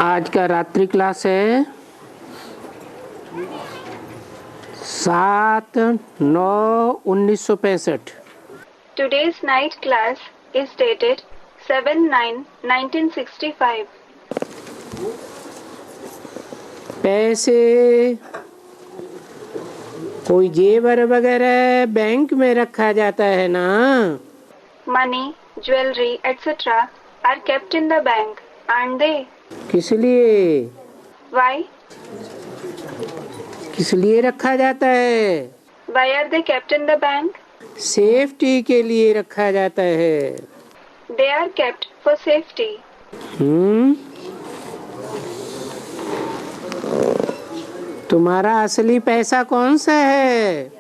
आज का रात्रि क्लास है 7/9/1965। Today's night class is dated 7/9/1965. पैसे कोई जेवर वगैरह बैंक में रखा जाता है ना। Money, jewelry, etc. are kept in the bank, aren't they? किस लिए Why? किस लिए रखा जाता है? Why are they kept in the bank? Safety के लिए रखा जाता है। They are kept for safety. तुम्हारा असली पैसा कौन सा है?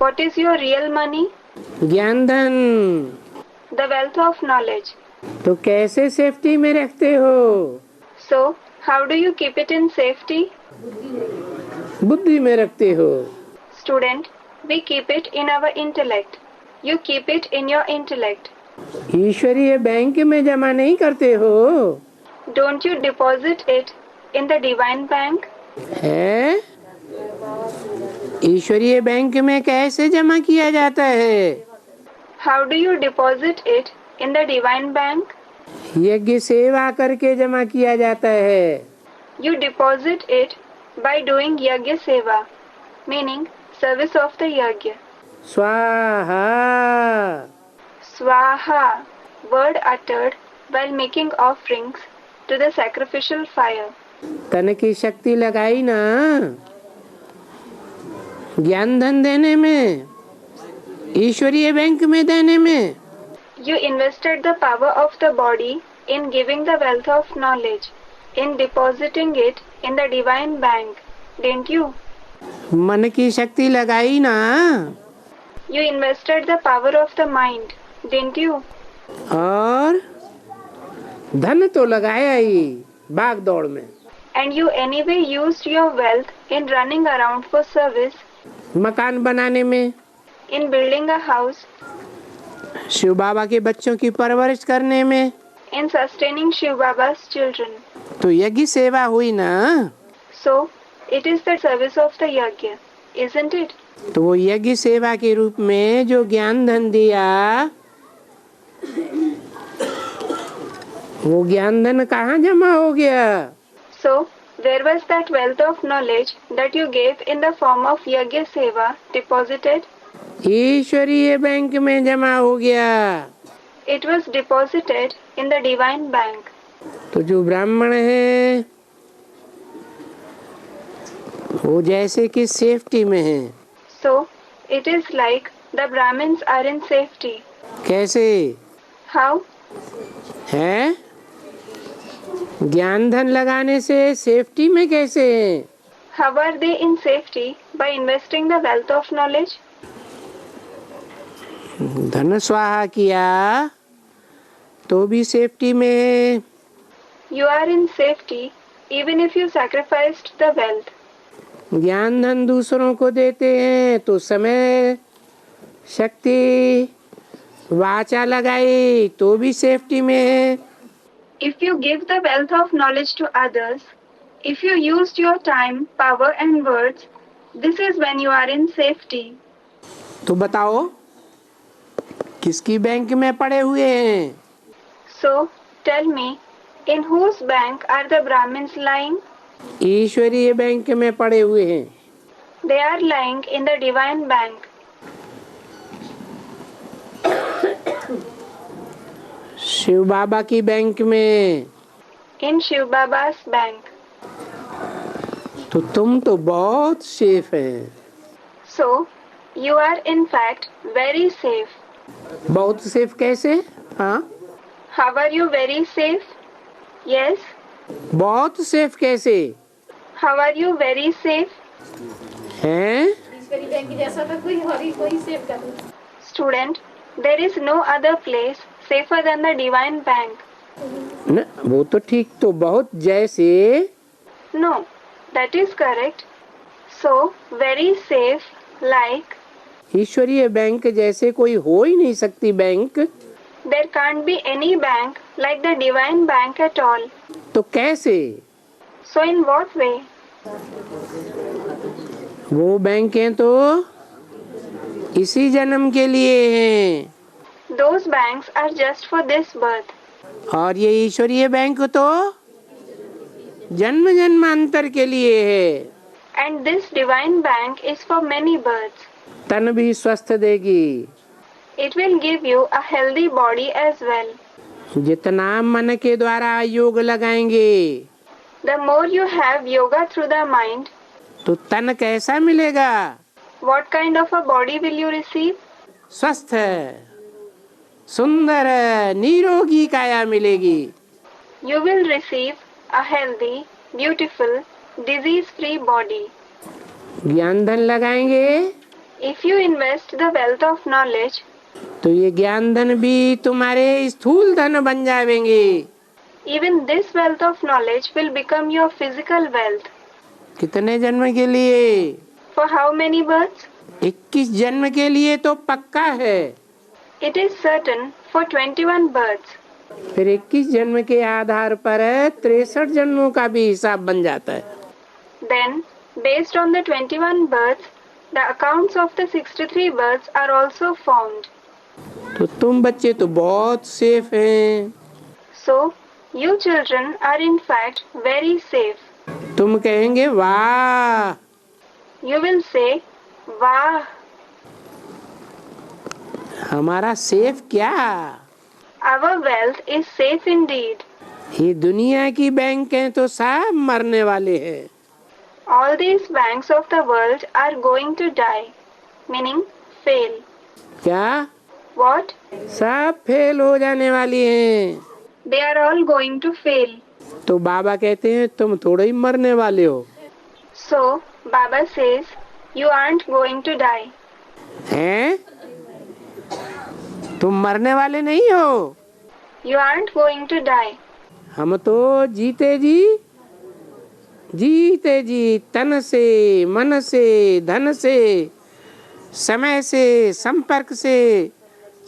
What is your real money? ज्ञान धन। The wealth of knowledge. तो कैसे सेफ्टी में रखते हो? So, how do you keep it in safety? बुद्धि में रखते हो। Student, we keep it in our intellect. You keep it in your intellect. ईश्वरीय बैंक में जमा नहीं करते हो? Don't you deposit it in the divine bank? है? ईश्वरीय बैंक में कैसे जमा किया जाता है? How do you deposit it in the divine bank? यज्ञ सेवा करके जमा किया जाता है। You deposit it by doing yagya seva, meaning service of the yagya. स्वाहा। Swaha, word uttered while making offerings to the sacrificial fire. तन की शक्ति लगाई ना ज्ञान धन देने में, ईश्वरीय बैंक में देने में। You invested the power of the body in giving the wealth of knowledge, in depositing it in the divine bank, didn't you? मन की शक्ति लगाई ना। You invested the power of the mind, didn't you? और धन तो लगाया ही भाग दौड़ में। And you anyway used your wealth in running around for service, मकान बनाने में, in building a house, Shiv बाबा के बच्चों की परवरिश करने में। in sustaining Shiv Baba's children. तो यज्ञ सेवा हुई ना। So, it is the service of the yagya, isn't it? तो वो यज्ञ सेवा के रूप में जो ज्ञान धन दिया, वो ज्ञान धन कहाँ जमा हो गया? So, where was that wealth of knowledge that you gave in the form of yagya seva deposited? ईश्वरीय बैंक में जमा हो गया। It was deposited in the divine bank. तो जो ब्राह्मण है वो जैसे कि सेफ्टी में है। So, it is like the Brahmins are in safety. कैसे How? है? ज्ञान धन लगाने से सेफ्टी में कैसे है? How are they in safety? By investing the wealth of knowledge. धन स्वाहा किया तो भी सेफ्टी में है। You are in safety even if you sacrificed the wealth. ज्ञान धन दूसरों को देते हैं तो समय, शक्ति, वाचा लगाई तो भी सेफ्टी में है। If you give the wealth of knowledge to others, if you used your time, power and words, this is when you are in safety. तो बताओ किसकी बैंक में पड़े हुए हैं? So, tell me, in whose bank are the Brahmins lying? ईश्वरीय bank में पड़े हुए हैं। They are lying in the divine bank. Shiv बाबा की बैंक में। In Shiv Baba's bank. तो तुम तो बहुत सेफ हैं। So, you are in fact very safe. बहुत सेफ कैसे? हाँ, How are you very safe? Yes. बहुत सेफ कैसे How are you very safe? हैं? Student, there is no other place safer than the divine bank. न, वो तो ठीक, तो बहुत जैसे। No, that is correct. So, very safe, like, ईश्वरीय बैंक जैसे कोई हो ही नहीं सकती bank. there can't be any bank like the divine bank at all. तो कैसे? So in what way? वो बैंकें तो इसी जन्म के लिए हैं, Those banks are just for this birth. और ये ईश्वरीय बैंक तो जन्म जन्मांतर के लिए है। And this divine bank is for many births. तन भी स्वस्थ देगी, It will give you a healthy body as well. जितना मन के द्वारा योग लगाएंगे The more you have yoga through the mind, तो तन कैसा मिलेगा? what kind of a body will you receive? स्वस्थ सुंदर निरोगी काया मिलेगी। You will receive a healthy, beautiful, disease-free body. ज्ञान धन लगाएंगे If you invest the wealth of knowledge, तो ये ज्ञान धन भी तुम्हारे स्थूल धन बन जाएंगे। even this wealth of knowledge will become your physical wealth. कितने जन्म के लिए? For how many births? 21 जन्म के लिए तो पक्का है। It is certain for 21 births. फिर 21 जन्म के आधार पर 63 जन्मों का भी हिसाब बन जाता है। Then, based on the 21 births, the accounts of the 63 births are also formed. तो तुम बच्चे तो बहुत सेफ हैं। So, you children are in fact very safe. तुम कहेंगे वाह, You will say, Wow, हमारा सेफ क्या? our wealth is safe indeed. ये दुनिया की बैंकें तो सब मरने वाले हैं। All these banks of the world are going to die, meaning fail. क्या? What? सब फेल हो जाने वाली हैं। They are all going to fail. तो बाबा कहते हैं तुम थोड़े ही मरने वाले हो। So, Baba says, you aren't going to die. हैं? तुम मरने वाले नहीं हो। You aren't going to die. हम तो जीते जी तन से, मन से, धन से, समय से, संपर्क से,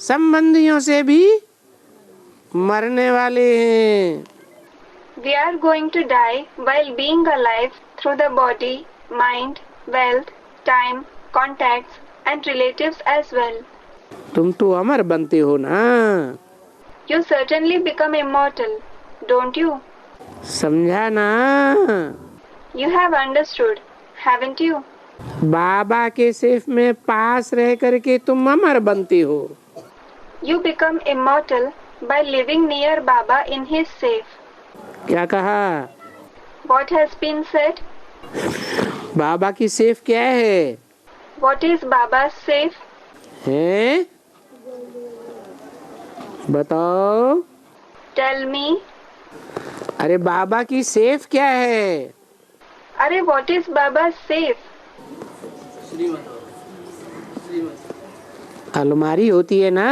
संबंधियों से भी मरने वाले हैं। We are going to die while being alive through the body, mind, wealth, time, contacts and relatives as well. तुम तो अमर बनते हो ना। You certainly become immortal, don't you? समझा ना? You have understood, haven't you? बाबा के सेफ में पास रह करके तुम अमर बनते हो। You become immortal by living near Baba in his safe. क्या कहा? What has been said? बाबा की सेफ क्या है? What is Baba's safe? हैं? बताओ। Tell me. अरे बाबा की सेफ क्या है? अरे what is Baba's safe? अलमारी होती है ना?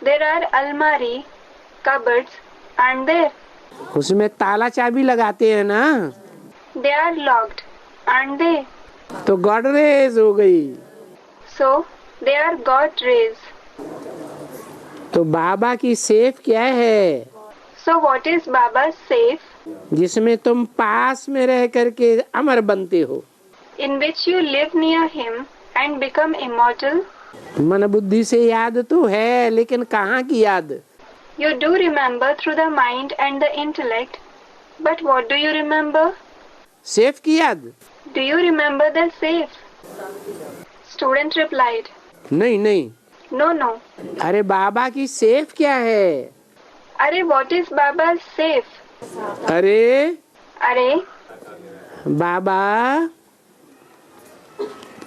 There are almari, cupboards, aren't there? उसमें ताला चाबी लगाते हैं ना? They are locked, aren't they? तो गॉडरेज हो गई। So, they are God rays. तो बाबा की सेफ क्या है? So, what is Baba's safe? जिसमें तुम पास में रह करके अमर बनते हो। In which you live near him and become immortal? मन बुद्धि से याद तो है, लेकिन कहाँ की याद? You do remember through the mind and the intellect, but what do you remember? Safe की याद? Do you remember the safe? Student replied, नहीं नहीं। No, no. अरे बाबा की सेफ क्या है? अरे what is Baba's safe? अरे अरे बाबा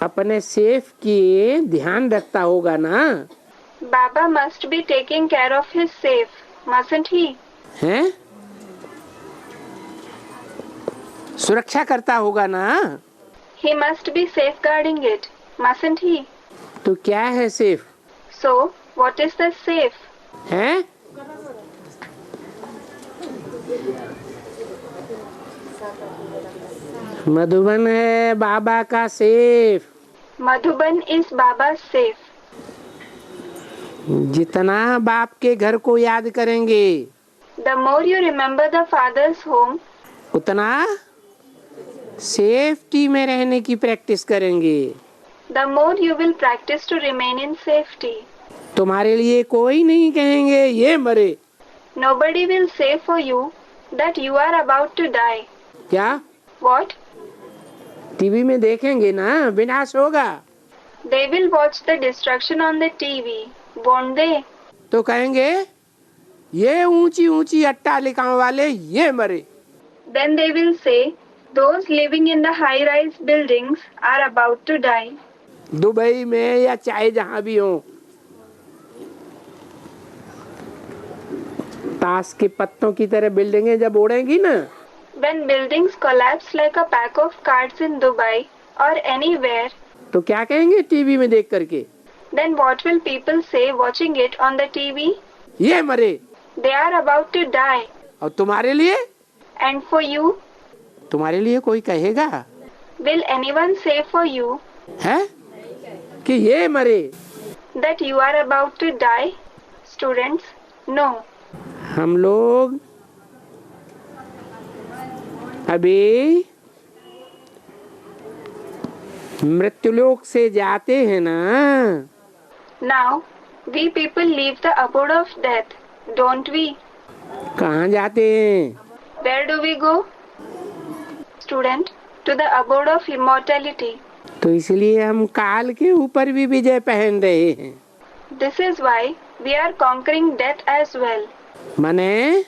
अपने सेफ की ध्यान रखता होगा ना? Baba must be taking care of his safe, mustn't he? हैं? सुरक्षा करता होगा ना? He must be safeguarding it, mustn't he? तो क्या है safe? So, what is the safe? हैं? मधुबन है बाबा का safe. Madhuban is Baba's safe. जितना बाप के घर को याद करेंगे The more you remember the father's home, उतना सेफ्टी में रहने की प्रैक्टिस करेंगे। the more you will practice to remain in safety. तुम्हारे लिए कोई नहीं कहेंगे ये मरे। Nobody will say for you that you are about to die. क्या? What? टीवी में देखेंगे ना विनाश होगा, They will watch the destruction on the TV, won't they? तो कहेंगे ये ऊंची ऊंची अट्टालिकाओं वाले ये मरे। Then they will say, those living in the high-rise buildings are about to die. Dubai में या चाहे जहां भी हो, ताश के पत्तों की तरह बिल्डिंगें जब उड़ेंगी ना, When buildings collapse like a pack of cards in Dubai or anywhere, तो क्या कहेंगे टीवी में देख करके? then what will people say watching it on the TV? ये मरे। They are about to die. और तुम्हारे लिए? And for you, तुम्हारे लिए कोई कहेगा will anyone say for you है कि ये मरे? that you are about to die? Students, no. हम लोग अभी मृत्युलोक से जाते हैं ना। Now, we people leave the abode of death, don't we? कहाँ जाते हैं? Where do we go? Student, to the abode of immortality. तो इसलिए हम काल के ऊपर भी विजय पहन रहे हैं। This is why we are conquering death as well. माने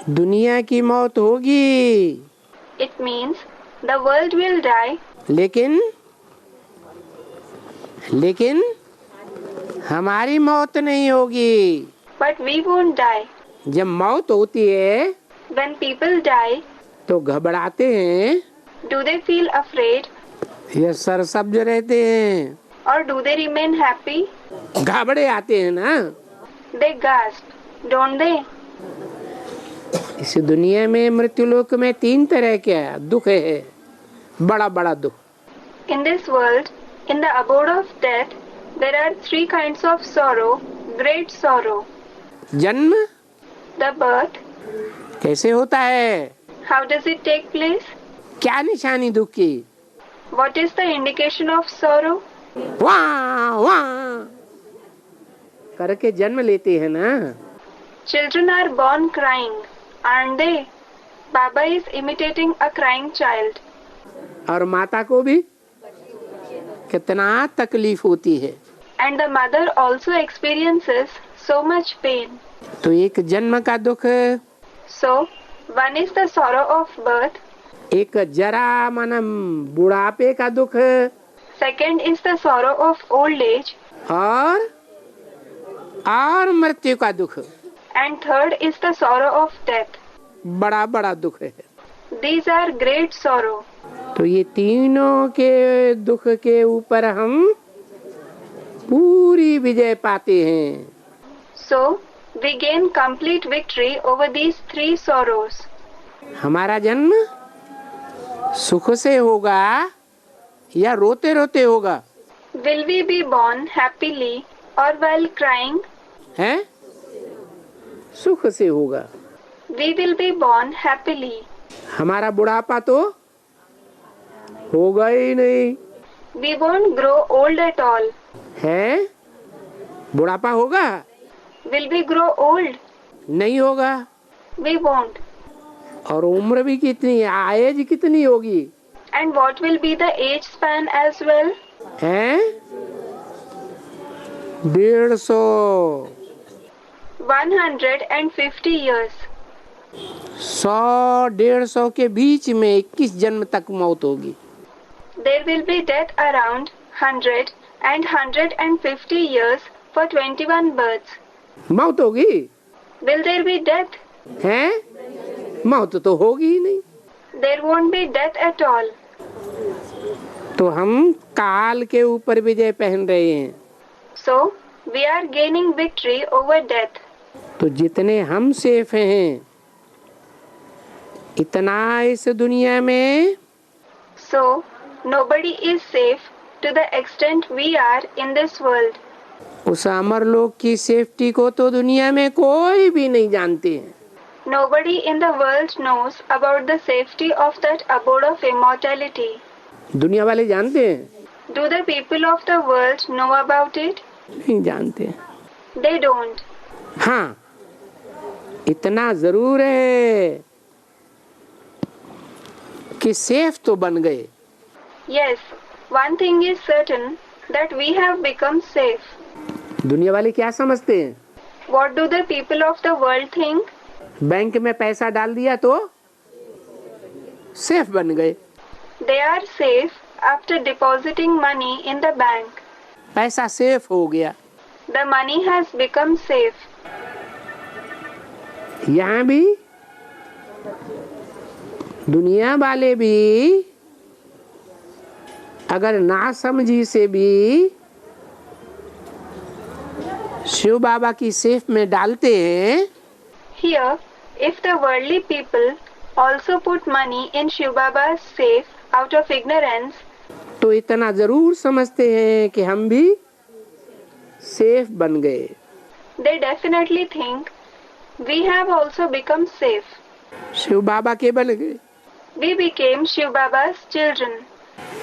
दुनिया की मौत होगी, It means the world will die, लेकिन हमारी मौत नहीं होगी। but we won't die. जब मौत होती है When people die, तो घबराते हैं do they feel afraid या सरसब्ज रहते हैं? or do they remain happy? घबरे आते हैं ना। They gasp, don't they? इस दुनिया में मृत्युलोक में 3 तरह के दुख है, बड़ा बड़ा दुख। In this world, in the abode of death, there are 3 kinds of sorrow, great sorrow. जन्म The birth, कैसे होता है? how does it take place? क्या निशानी दुख की? What is the indication of sorrow? वाह वाह करके जन्म लेते हैं ना। Children are born crying, aren't they? Baba is imitating a crying child. और माता को भी कितना तकलीफ होती है। And the mother also experiences so much pain. तो एक जन्म का दुख, So, one is the sorrow of birth, एक जरा माना बुढ़ापे का दुख, second is the sorrow of old age, और मृत्यु का दुख, and third is the sorrow of death. बड़ा बड़ा दुख है। These are great sorrow. तो ये तीनों के दुख के ऊपर हम पूरी विजय पाते हैं। So, we gain complete victory over these 3 sorrows. हमारा जन्म सुख से होगा या रोते रोते होगा? Will we be born happily or while crying? हैं? सुख से होगा। We will be born happily. हमारा बुढ़ापा तो होगा ही नहीं। We won't grow old at all. है? बुढ़ापा होगा? Will we grow old? नहीं होगा। We won't. और उम्र भी कितनी, एज कितनी होगी? And what will be the age span as well? हैं? 150 150 years. 100-150 के बीच में 21 जन्म तक मौत होगी। There will be death around 100 and 150 years for 21 births. मौत होगी? Will there be death? हैं? मौत तो होगी ही नहीं। There won't be death at all. तो हम काल के ऊपर विजय पहन रहे हैं। So, we are gaining victory over death. तो जितने हम सेफ हैं, इतना इस दुनिया में So, nobody is safe to the extent we are in this world. उस अमर लोक की सेफ्टी को तो दुनिया में कोई भी नहीं जानते हैं। Nobody in the world knows about the safety of that abode of immortality. दुनिया वाले जानते हैं? Do the people of the world know about it? नहीं जानते। They don't. हाँ, इतना जरूर है कि सेफ तो बन गए। Yes, one thing is certain that we have become safe. दुनिया वाले क्या समझते हैं? What do the people of the world think? Bank में पैसा डाल दिया तो सेफ बन गए। They are safe after depositing money in the bank. पैसा सेफ हो गया। The money has become safe. यहाँ भी दुनिया वाले भी अगर ना समझी से भी शिव बाबा की सेफ में डालते हैं, Here, if the worldly people also put money in Shiv Baba's safe out of ignorance, तो इतना जरूर समझते हैं कि हम भी सेफ बन गए। they definitely think we have also become safe. Shiv बाबा के बन गए, We became Shiv Baba's children.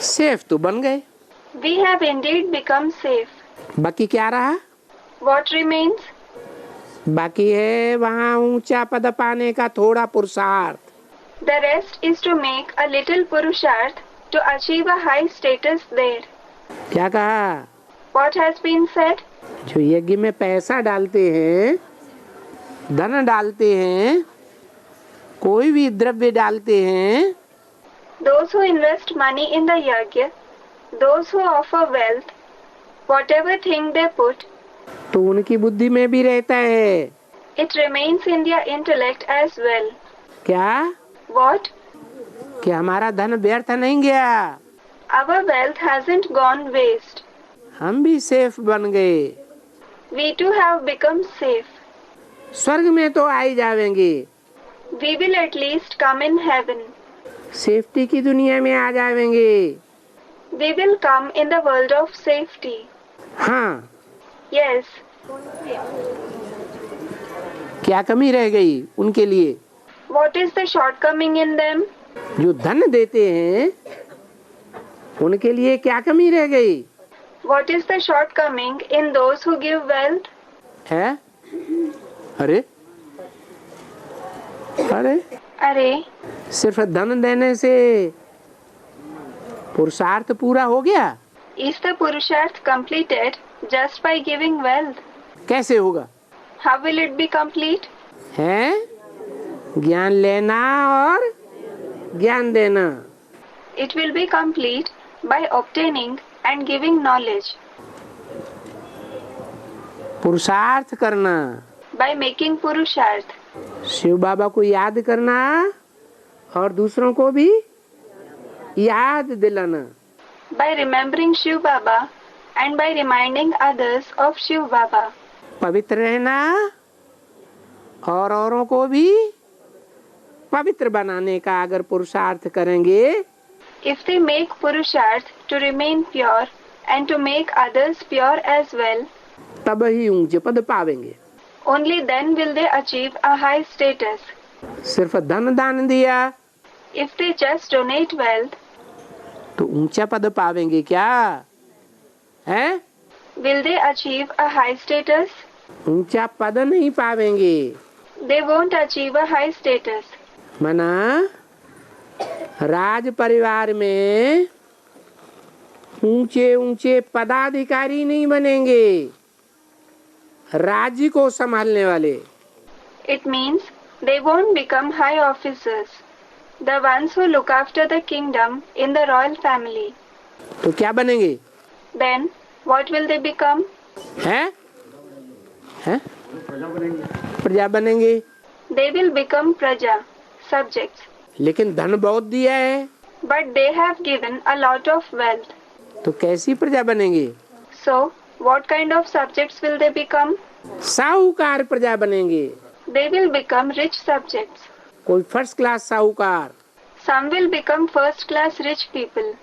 Safe तो बन गए। We have indeed become safe. बाकी क्या रहा? What remains? बाकी है वहाँ ऊंचा पद पाने का थोड़ा पुरुषार्थ। The rest is to make a little purusharth to achieve a high status there. क्या कहा? What has been said? जो यज्ञ में पैसा डालते हैं, धन डालते हैं, कोई भी द्रव्य डालते हैं, Those who invest money in the yajna, those who offer wealth, whatever thing they put, तो उनकी बुद्धि में भी रहता है। it remains in their intellect as well. क्या? What? कि हमारा धन व्यर्थ नहीं गया, Our wealth hasn't gone waste. हम भी सेफ बन गए। We too have become safe. स्वर्ग में तो आ ही जाएंगे, We will at least come in heaven. Safety की दुनिया में आ जाएंगे। We will come in the world of safety. हाँ, Yes. क्या कमी रह गई उनके लिए? What is the shortcoming in them? जो धन देते हैं उनके लिए क्या कमी रह गई What is the shortcoming in those who give wealth? है? अरे अरे, Arey, सिर्फ धन देने से पुरुषार्थ पूरा हो गया? is the purusharth completed just by giving wealth? कैसे होगा? How will it be complete? है ज्ञान लेना और ज्ञान देना। It will be complete by obtaining and giving knowledge, पुरुषार्थ करना, by making purusharth, शिव बाबा को याद करना और दूसरों को भी याद दिलाना। by remembering Shiv Baba and by reminding others of Shiv Baba, पवित्र रहना और औरों को भी पवित्र बनाने का अगर पुरुषार्थ करेंगे, if they make purusharth to remain pure and to make others pure as well, तब ही ऊंचे पद पावेंगे। only then will they achieve a high status. सिर्फ धन दान दिया If they just donate wealth, तो ऊंचा पद पावेंगे क्या? है? will they achieve a high status? ऊंचा पद नहीं पावेंगे। They won't achieve a high status. मना राज परिवार में ऊंचे ऊंचे पदाधिकारी नहीं बनेंगे, राज्य को संभालने वाले। It means they won't become high officers, the ones who look after the kingdom in the royal family. तो क्या बनेंगे? Then, what will they become? हैं? प्रजा बनेंगे। They will become praja, subjects. लेकिन धन बहुत दिया है, But they have given a lot of wealth. तो कैसी प्रजा बनेंगे? So, what kind of subjects will they become? साहूकार प्रजा बनेंगे। They will become rich subjects. कोई फर्स्ट क्लास साहूकार, Some will become first class rich people.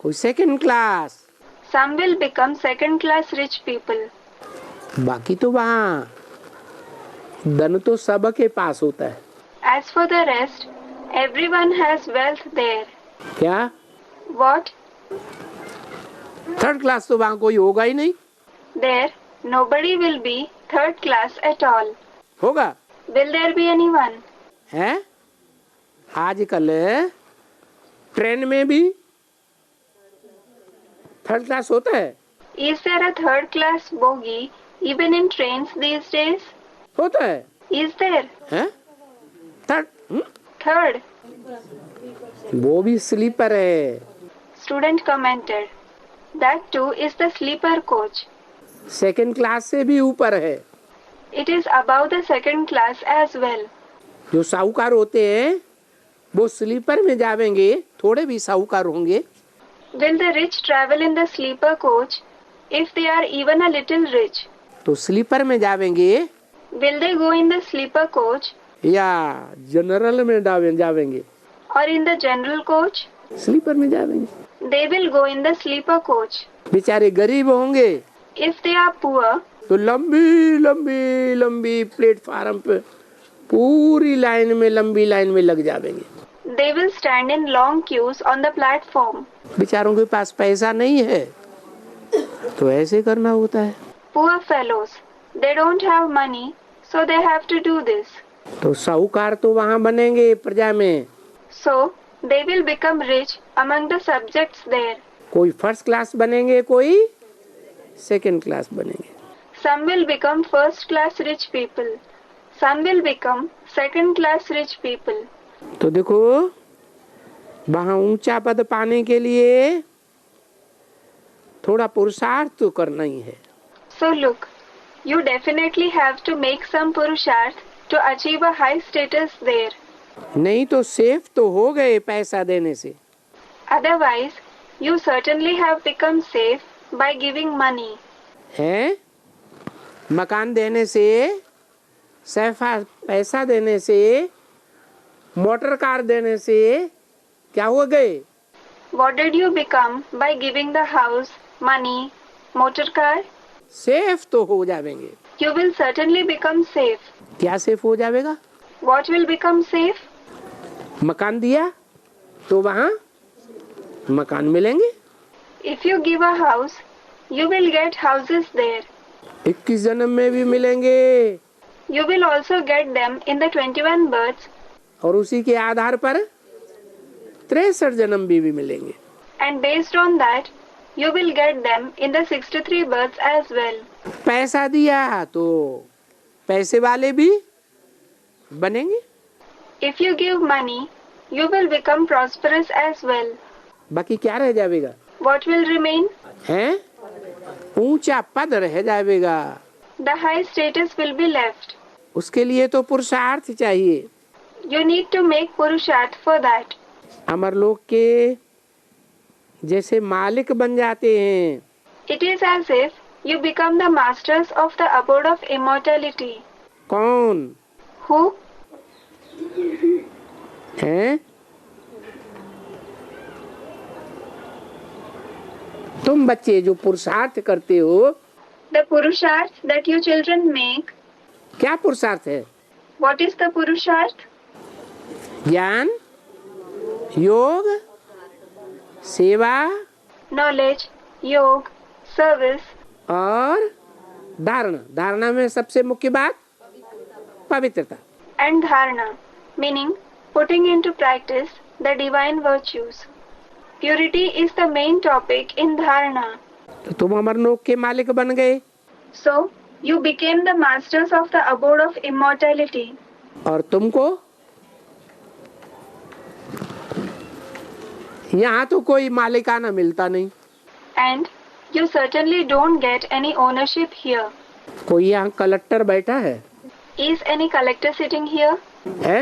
कोई second class, Some will become second class rich people. बाकी तो वहाँ धन तो सबके पास होता है। As for the rest, everyone has wealth there. क्या? What? थर्ड क्लास तो वहां कोई होगा ही नहीं. There, nobody will be third class at all. होगा? Will there be anyone? है? आजकल ट्रेन में भी थर्ड क्लास होता है. Is there a third class bogie even in trains these days? होता है. Is there? हैं? थर्ड? Third, वो भी स्लीपर है. student commented. That too is the sleeper coach. Second class से भी ऊपर है. It is above the second class as well. जो साहूकार होते हैं वो स्लीपर में जावेंगे, थोड़े भी साहूकार होंगे. Will the rich travel in the sleeper coach if they are even a little rich? तो स्लीपर में जावेंगे Will they go in the sleeper coach या जनरल में जावेंगे. or in the general coach? Sleeper में जावेंगे. They will go in the sleeper coach. बेचारे गरीब होंगे If they are poor, तो लंबी लंबी लंबी प्लेटफार्म पे पूरी लाइन में, लंबी लाइन में लग जावेंगे. they will stand in long queues on the platform. बेचारों के पास पैसा नहीं है तो ऐसे करना होता है. Poor fellows, they don't have money, so they have to do this. तो साहूकार तो वहाँ बनेंगे प्रजा में. So, they will become rich among the subjects there. कोई फर्स्ट क्लास बनेंगे, कोई सेकंड क्लास बनेंगे. Some will become first class rich people. Some will become second class rich people. तो देखो वहाँ ऊंचा पद पाने के लिए थोड़ा पुरुषार्थ तो करना ही है. So look, you definitely have to make some purusharth to achieve a high status there. नहीं तो सेफ तो हो गए पैसा देने से. Otherwise, you certainly have become safe by giving money. है? मकान देने से, सैफा पैसा देने से, मोटर कार देने से क्या हो गए? What did you become by giving the house, money, motor car? Safe तो हो जाएंगे. You will certainly become safe. क्या सेफ हो जाएगा? What will become safe? मकान दिया तो वहाँ मकान मिलेंगे. If you give a house, you will get houses there. 21 जन्म में भी मिलेंगे You will also get them in the 21 births, और उसी के आधार पर 63 जन्म भी मिलेंगे. and based on that, you will get them in the 63 births as well. पैसा दिया तो पैसे वाले भी बनेंगे. If you give money, you will become prosperous as well. बाकी क्या रह जाएगा? What will remain? हैं? ऊंचा पद रह जाएगा. The high status will be left. उसके लिए तो पुरुषार्थ चाहिए. You need to make purusharth for that. अमर लोक के जैसे मालिक बन जाते हैं. It is as if you become the masters of the abode of immortality. कौन Who? हैं? तुम बच्चे जो पुरुषार्थ करते हो. The purusharth that you children make. क्या पुरुषार्थ है? What is the purusharth? ज्ञान, योग, सेवा Knowledge, yog, service, और धारणा. धारणा में सबसे मुख्य बात पवित्रता. and dharana, meaning putting into practice the divine virtues. Purity is the main topic in dharana. तो तुम अमर लोक के मालिक बन गए So, you became the masters of the abode of immortality. और तुमको यहाँ तो कोई मालिकाना मिलता नहीं. And you certainly don't get any ownership here. कोई यहाँ कलेक्टर बैठा है? Is any collector sitting here? है?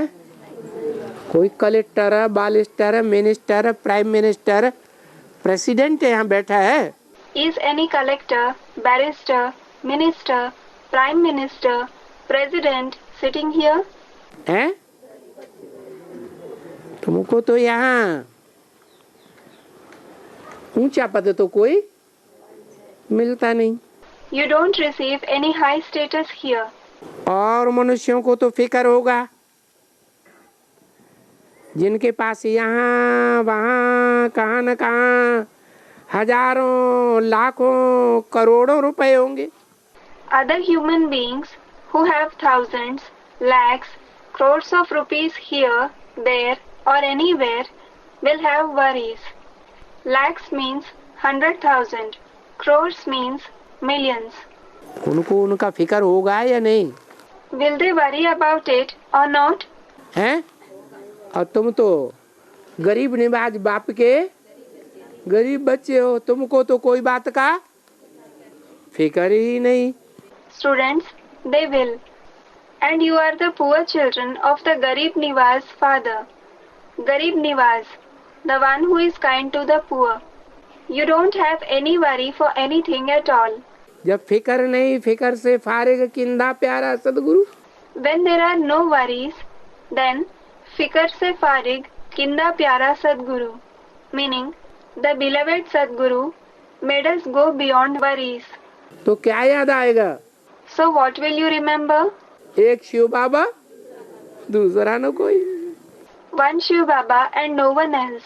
कोई collector, barrister, minister, prime minister, president यहाँ बैठा है? Is any collector, barrister, minister, prime minister, president sitting here? है? तुमको तो यहाँ ऊंचा पद तो कोई मिलता नहीं. You don't receive any high status here. और मनुष्यों को तो फिक्र होगा जिनके पास यहाँ वहाँ कहाँ न कहाँ हजारों लाखों करोड़ों रुपए होंगे। Other human beings who have thousands, lakhs, crores of rupees here, there, or anywhere will have worries. Lakhs means 100,000, crores means millions. उनको उनका फिक्र होगा या नहीं? Will they worry about it or not? हैं? और तुम तो गरीब निवाज बाप के गरीब बच्चे हो, तुमको तो कोई बात का फिक्र ही नहीं। Students, they will. And you are the poor children of the Garib Niwaz father. Garib Niwaz, the one who is kind to the poor. You don't have any worry for anything at all. जब फिक्र नहीं, फिक्र से फारिग किंदा प्यारा सदगुरु। When there are no worries, then fikr se farig kinda pyara Sadguru, meaning the beloved Sadguru made us go beyond worries. तो क्या याद आएगा? So what will you remember? एक शिव बाबा, दूसरा न कोई। One Shiv Baba and no one else.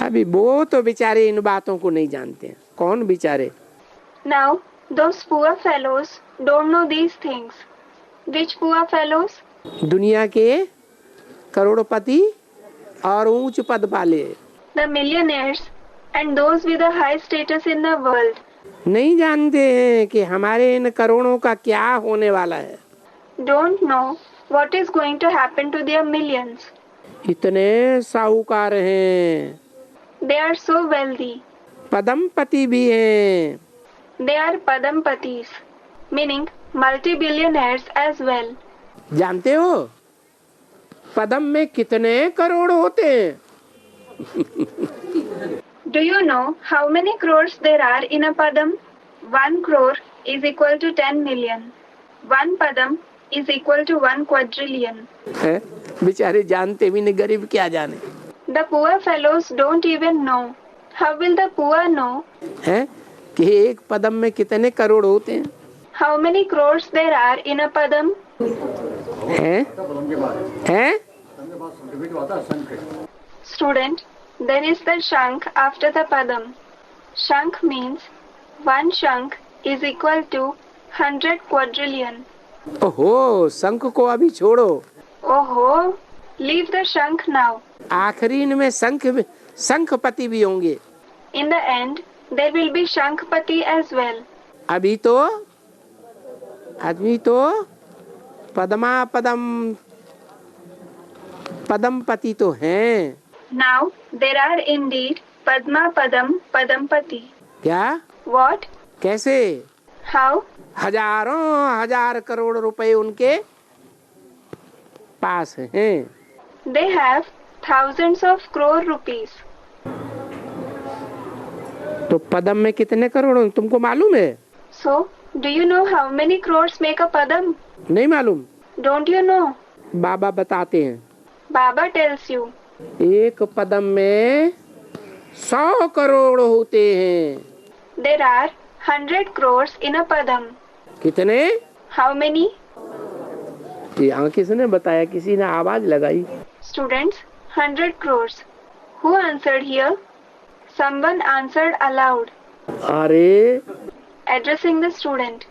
अभी वो तो बेचारे इन बातों को नहीं जानते हैं। कौन बेचारे? Now those poor fellows don't know these things. Which poor fellows? दुनिया के करोड़पति और ऊंच पद वाले। The millionaires and those with a high status in the world. नहीं जानते हैं कि हमारे इन करोड़ों का क्या होने वाला है। Don't know what is going to happen to their millions. इतने साहूकार हैं, They are so wealthy. पदमपति भी हैं। They are Padampatis, meaning multi-billionaires as well. जानते हो पदम में कितने करोड़ होते हैं? Do you know how many crores there are in a Padam? 1 crore is equal to 10 million. 1 Padam is equal to 1 quadrillion. है? बेचारे जानते भी नहीं, गरीब क्या जाने। The poor fellows don't even know. How will the poor know? है कि एक पदम में कितने करोड़ होते हैं? How many crores there are in a Padam? हैं? हैं? Student, there is the Shankh after the Padam. Shankh means 1 Shankh is equal to 100 quadrillion. ओहो, शंख को अभी छोड़ो। Oh, leave the Shankh now. आखिरी इनमें शंखपति भी होंगे। In the end, there will be Shankhpati as well. अभी तो आदमी तो पदमपति तो हैं। Now, there are indeed Padma Padam Padampati. क्या? What? कैसे? How? हजारों हजार करोड़ रुपए उनके पास हैं। They have thousands of crore rupees. तो पदम में कितने करोड़ तुमको मालूम है? So, do you know how many crores make a Padam? नहीं मालूम। Don't you know? बाबा बताते हैं। Baba tells you. एक पदम में 100 करोड़ होते हैं। There are 100 crores in a Padam. कितने? How many? यहाँ किसने बताया? किसी ने आवाज लगाई। Students, 100 crores. Who answered here? Someone answered aloud. अरे Addressing the student.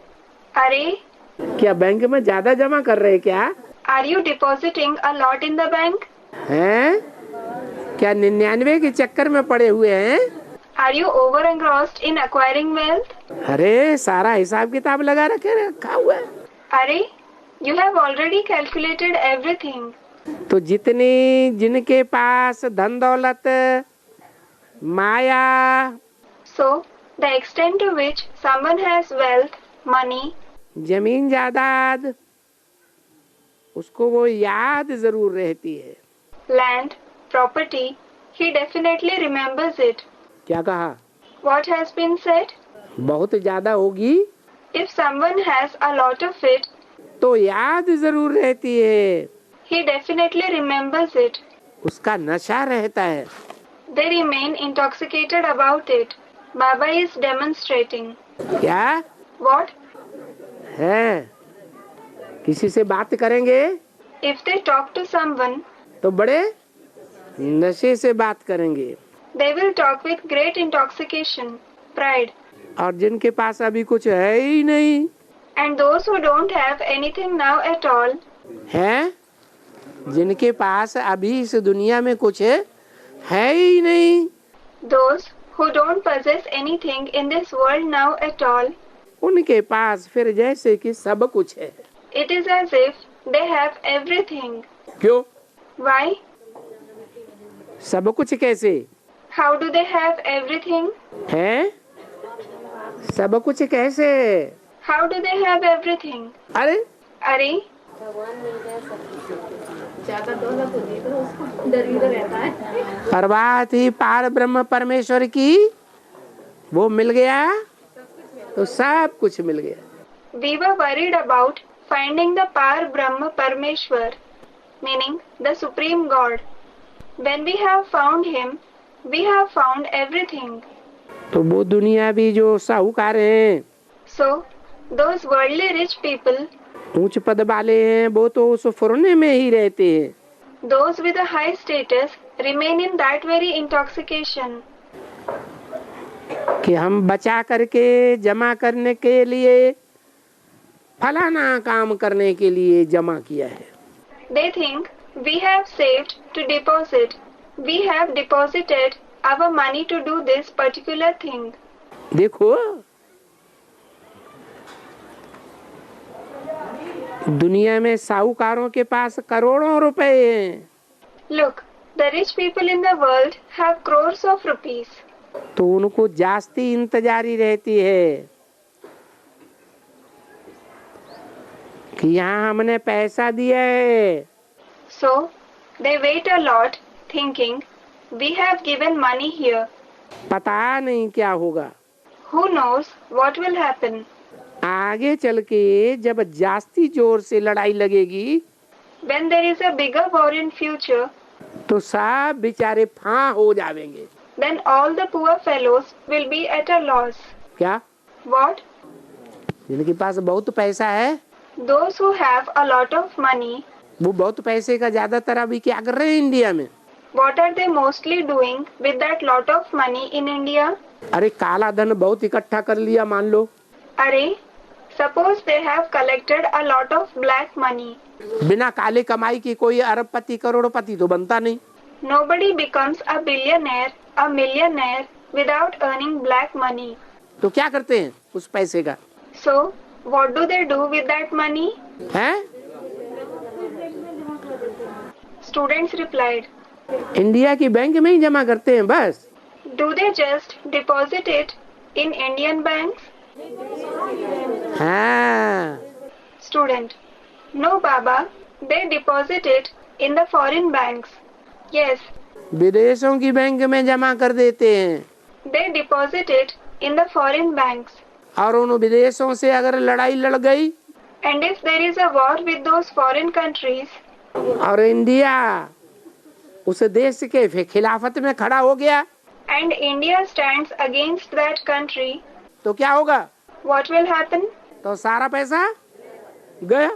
Are? क्या बैंक में ज्यादा जमा कर रहे क्या? Are you depositing a lot in the bank? हैं? क्या 99 के चक्कर में पड़े हुए हैं? Are you over engrossed in acquiring wealth? अरे सारा हिसाब किताब लगा रखा हुआ है। Are? You have already calculated everything. तो जिनके पास धन दौलत माया, So, the extent to which someone has wealth, money, जमीन जायदाद, उसको वो याद जरूर रहती है। land, property, he definitely remembers it. क्या कहा? What has been said? बहुत ज्यादा होगी If someone has a lot of it, तो याद जरूर रहती है, he definitely remembers it. उसका नशा रहता है। They remain intoxicated about it. Baba is demonstrating. क्या What? है? किसी से बात करेंगे If they talk to someone, तो बड़े नशे से बात करेंगे। They will talk with great intoxication, pride. और जिनके पास अभी कुछ है ही नहीं, And those who don't have anything now at all, है जिनके पास अभी इस दुनिया में कुछ है ही नहीं, those who don't possess anything in this world now at all, उनके पास फिर जैसे कि सब कुछ है। it is as if they have everything. क्यों? Why? सब कुछ कैसे How do they have everything? है? सब कुछ कैसे? How do they have everything? अरे अरे पर बात ही पार ब्रह्म परमेश्वर की, वो मिल गया तो सब कुछ मिल गया। we were worried about finding the Par Brahma Parmeshwar, meaning the Supreme God. When we have found him, we have found everything. तो वो दुनिया भी जो साहूकार हैं, So, those worldly rich people, ऊंच पद वाले हैं, वो तो उस फुरने में ही रहते हैं। those with a high status, remain in that very intoxication. कि हम बचा करके जमा करने के लिए, फलाना काम करने के लिए जमा किया है। They think we have saved to deposit. We have deposited our money to do this particular thing. देखो दुनिया में साहूकारों के पास करोड़ों रुपए हैं, Look, the rich people in the world have crores of rupees. तो उनको जास्ती इंतजारी रहती है कि यहाँ हमने पैसा दिया है, So, they wait a lot, thinking, we have given money here. पता नहीं क्या होगा। Who knows what will happen? आगे चल के जब जास्ती जोर से लड़ाई लगेगी When there is a bigger war in future, तो सब बेचारे फां हो जाएंगे। then all the poor fellows will be at a loss. क्या? What? जिनके पास बहुत पैसा है, Those who have a lot of money, वो बहुत पैसे का ज्यादातर अभी क्या कर रहे हैं इंडिया में? what are they mostly doing with that lot of money in India? अरे काला धन बहुत इकट्ठा कर लिया मान लो, Array, suppose they have collected a lot of black money. बिना काले कमाई की कोई अरबपति करोड़पति तो बनता नहीं। Nobody becomes a billionaire, a millionaire without earning black money. तो क्या करते हैं उस पैसे का? So, what do they do with that money? हैं? Students replied, इंडिया की बैंक में ही जमा करते हैं बस। do they just deposit it in Indian banks? हाँ, Student, no Baba, they deposit it in the foreign banks. Yes, विदेशों की बैंक में जमा कर देते हैं, they deposit it in the foreign banks. और उन विदेशों से अगर लड़ाई लड़ गई And if there is a war with those foreign countries, और इंडिया उस देश के खिलाफत में खड़ा हो गया and India stands against that country, तो क्या होगा? what will happen? तो सारा पैसा गया।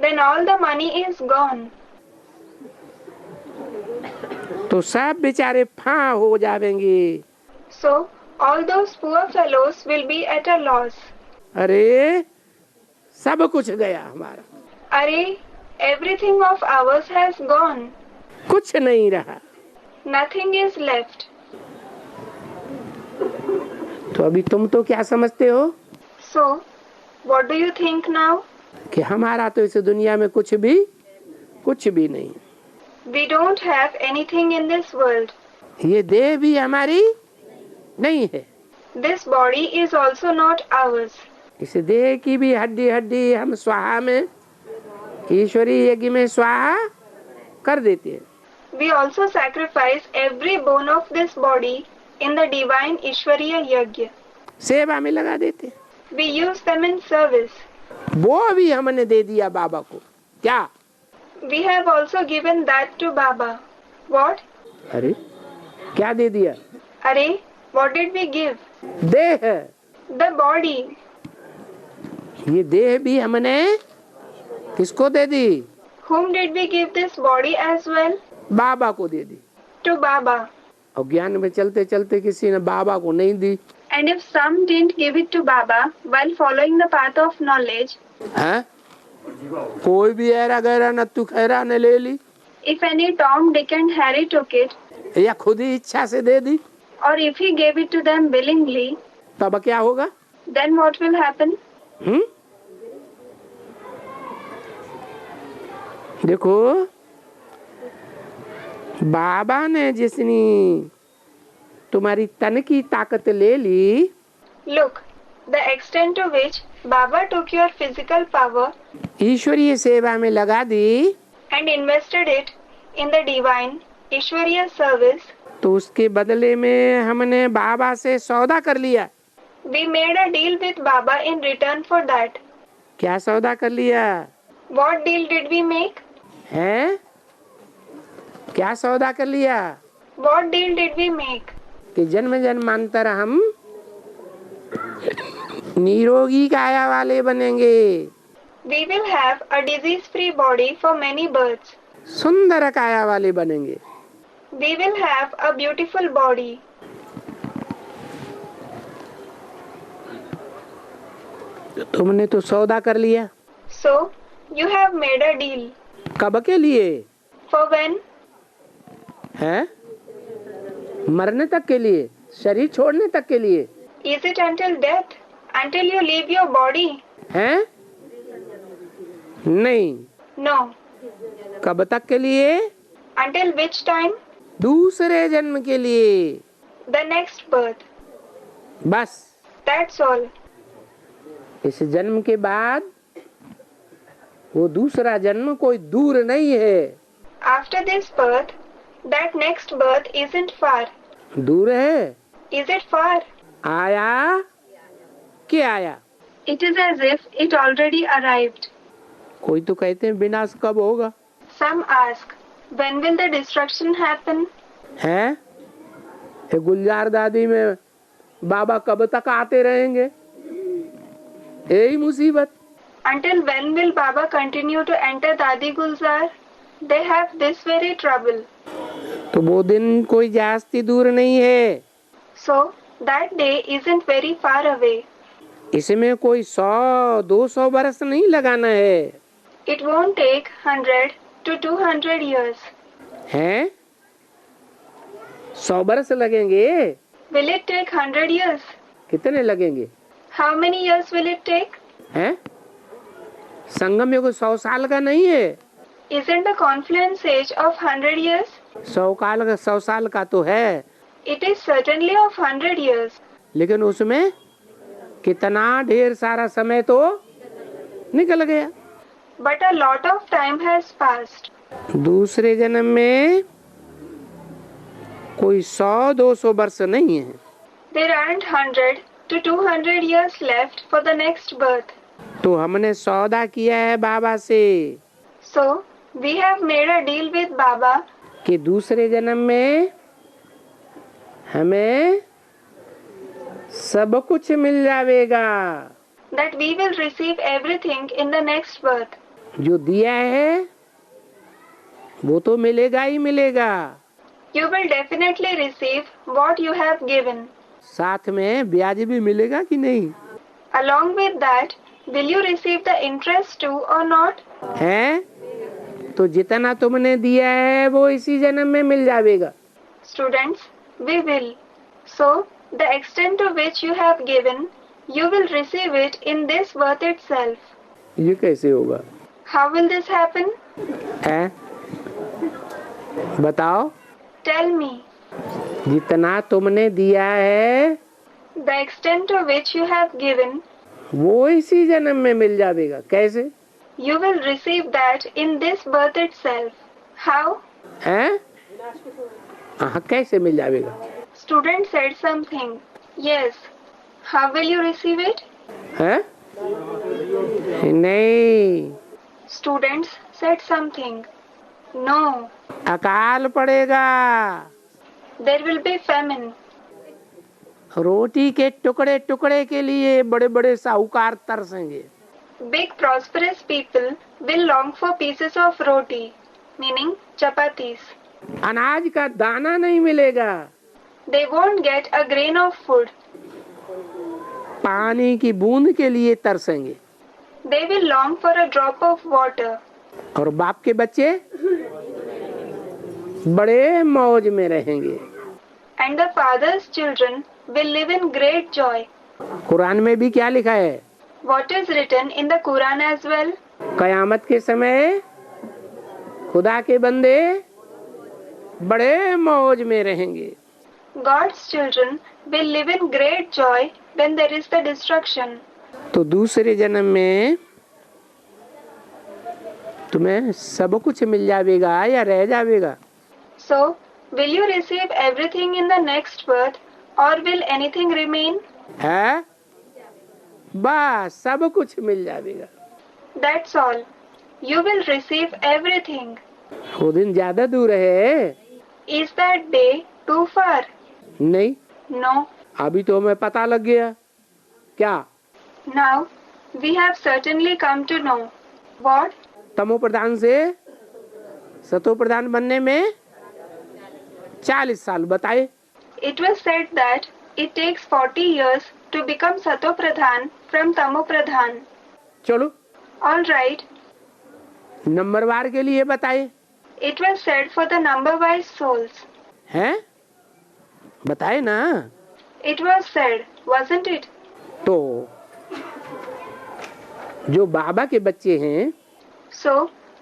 Then all the money is gone. तो सब बेचारे फां हो जाएंगे। So, all those poor fellows will be at a loss. अरे सब कुछ गया हमारा, Array, everything of ours has gone. कुछ नहीं रहा। Nothing is left. तो अभी तुम तो क्या समझते हो So, what do you think now? कि हमारा तो इस दुनिया में कुछ भी नहीं। We don't have anything in this world. ये देह भी हमारी नहीं है, This body is also not ours. इस देह की भी हड्डी हड्डी हम स्वाहा में, ईश्वरी यज्ञ में स्वाहा कर देते हैं। We also sacrifice every bone of this body in the divine Ishwariya Yajna. सेवा में लगा देते हैं। We use them in service. वो भी हमने दे दिया बाबा को। क्या? We have also given that to Baba. What? अरे क्या दे दिया? Array, what did we give? देह। The body. ये देह भी हमने किसको दे दी? Whom did we give this body as well? बाबा को दे दी। to Baba. और ज्ञान में चलते चलते किसी ने बाबा को नहीं दी, And if some didn't give it to Baba while following the path of knowledge, है कोई भी ऐरा गैरा नत्थु खैरा ने ले ली, if any Tom, Dick and Harry took it, या खुद ही इच्छा से दे दी, or if he gave it to them willingly, तब क्या होगा? then what will happen? देखो बाबा ने जितनी तुम्हारी तन की ताकत ले ली, Look, the extent to which Baba took your physical power ईश्वरीय सेवा में लगा दी, and invested it in the divine Ishwariya service, तो उसके बदले में हमने बाबा से सौदा कर लिया। we made a deal with Baba in return for that. क्या सौदा कर लिया What deal did we make? है? क्या सौदा कर लिया? What deal did we make? कि जन्म जन्मांतर हम निरोगी काया वाले बनेंगे, We will have a disease-free body for many births. सुंदर काया वाले बनेंगे। We will have a beautiful body. तुमने तो सौदा कर लिया। So, you have made a deal. कब के लिए? For when? है? मरने तक के लिए, शरीर छोड़ने तक के लिए Is it until death? Until you leave your body? है? नहीं। No. कब तक के लिए? Until which time? दूसरे जन्म के लिए। The next birth. बस That's all. इस जन्म के बाद वो दूसरा जन्म कोई दूर नहीं है। After this birth, that next birth isn't far. दूर है? Is it far? आया? क्या आया? It is as if it already arrived. कोई तो कहते हैं विनाश कब होगा? Some ask, when will the destruction happen? है? ये गुलजार दादी में बाबा कब तक आते रहेंगे? यही मुसीबत। Until when will Baba continue to enter Dadi Gulzar? They have this very trouble. तो वो दिन कोई जास्ती दूर नहीं है। So, that day isn't very far away. इसमें कोई 100-200 बरस नहीं लगाना है। It won't take 100 to 200 years. हैं? 100 बरस लगेंगे? Will it take 100 years? कितने लगेंगे? How many years will it take? हैं? संगम युग 100 साल का नहीं है। Isn't the confluence age of 100 years? 100 साल का तो है, It is certainly of 100 years. लेकिन उसमें कितना ढेर सारा समय तो निकल गया। But a lot of time has passed. दूसरे जन्म में कोई 100-200 वर्ष नहीं है। There aren't 100 to 200 years left for the next birth. तो हमने सौदा किया है बाबा से So, we have made a deal with Baba कि दूसरे जन्म में हमें सब कुछ मिल जाएगा। that we will receive everything in the next birth. जो दिया है वो तो मिलेगा ही मिलेगा, You will definitely receive what you have given. साथ में ब्याज भी मिलेगा कि नहीं? Along with that, will you receive the interest too or not? है? तो जितना तुमने दिया है वो इसी जन्म में मिल जाएगा। Students, we will. So, the extent to which you have given, you will receive it in this birth itself. ये कैसे होगा? How will this happen? है? बताओ। Tell me. जितना तुमने दिया है The extent to which you have given, वो इसी जन्म में मिल जाएगा। कैसे? you will receive that in this birth itself. How? है? हाँ, कैसे मिल जाएगा? Student said something. Yes. How will you receive it? है? नहीं, Students said something. No. अकाल पड़ेगा। There will be famine. रोटी के टुकड़े टुकड़े के लिए बड़े बड़े साहूकार तरसेंगे। Big prosperous people will long for pieces of roti, meaning chapatis. अनाज का दाना नहीं मिलेगा, They won't get a grain of food. पानी की बूंद के लिए तरसेंगे। They will long for a drop of water. और बाप के बच्चे बड़े मौज में रहेंगे। And the father's children will live in great joy. Quran में भी क्या लिखा है? What is written in the Quran as well? कयामत के समय खुदा के बंदे बड़े मौज में रहेंगे। God's children will live in great joy when there is the destruction. तो दूसरे जन्म में तुम्हें सब कुछ मिल जाएगा या रह जाएगा? So, will you receive everything in the next birth or will anything remain? है, बस सब कुछ मिल जाएगा। That's all. You will receive everything. वो दिन ज्यादा दूर है? Is that day too far? नहीं, No. अभी तो हमें पता लग गया। क्या? Now, we have certainly come to know. What? तमो प्रधान से सतो प्रधान बनने में 40 साल बताए। It was said that it takes 40 years to become Sato Pradhan from Tamo Pradhan. चलो All right. नंबरवार के लिए बताए। It was said for the number-wise souls. हैं? बताए ना? It was said, wasn't it? तो जो बाबा के बच्चे हैं, So,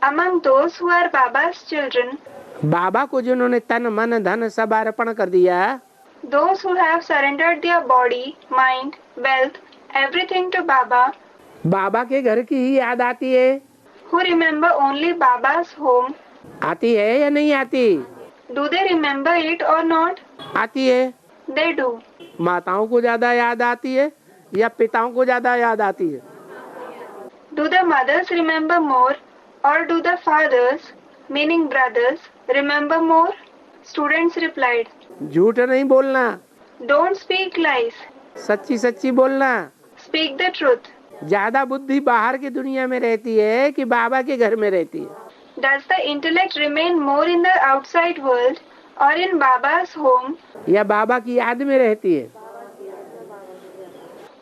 among those who are Baba's children, बाबा को जिन्होंने तन मन धन सब अर्पण कर दिया, those who have surrendered their body, mind, wealth, everything to Baba, बाबा के घर की ही याद आती है? who remember only Baba's home, आती है या नहीं आती? do they remember it or not? आती है। They do. माताओं को ज्यादा याद आती है या पिताओं को ज्यादा याद आती है? Do the mothers remember more or do the fathers, meaning brothers, remember more? Students replied, झूठ नहीं बोलना, don't speak lies. सच्ची सच्ची बोलना। Speak the truth. ज्यादा बुद्धि बाहर की दुनिया में रहती है कि बाबा के घर में रहती है? Does the intellect remain more in the outside world or in Baba's home या बाबा की याद में रहती है?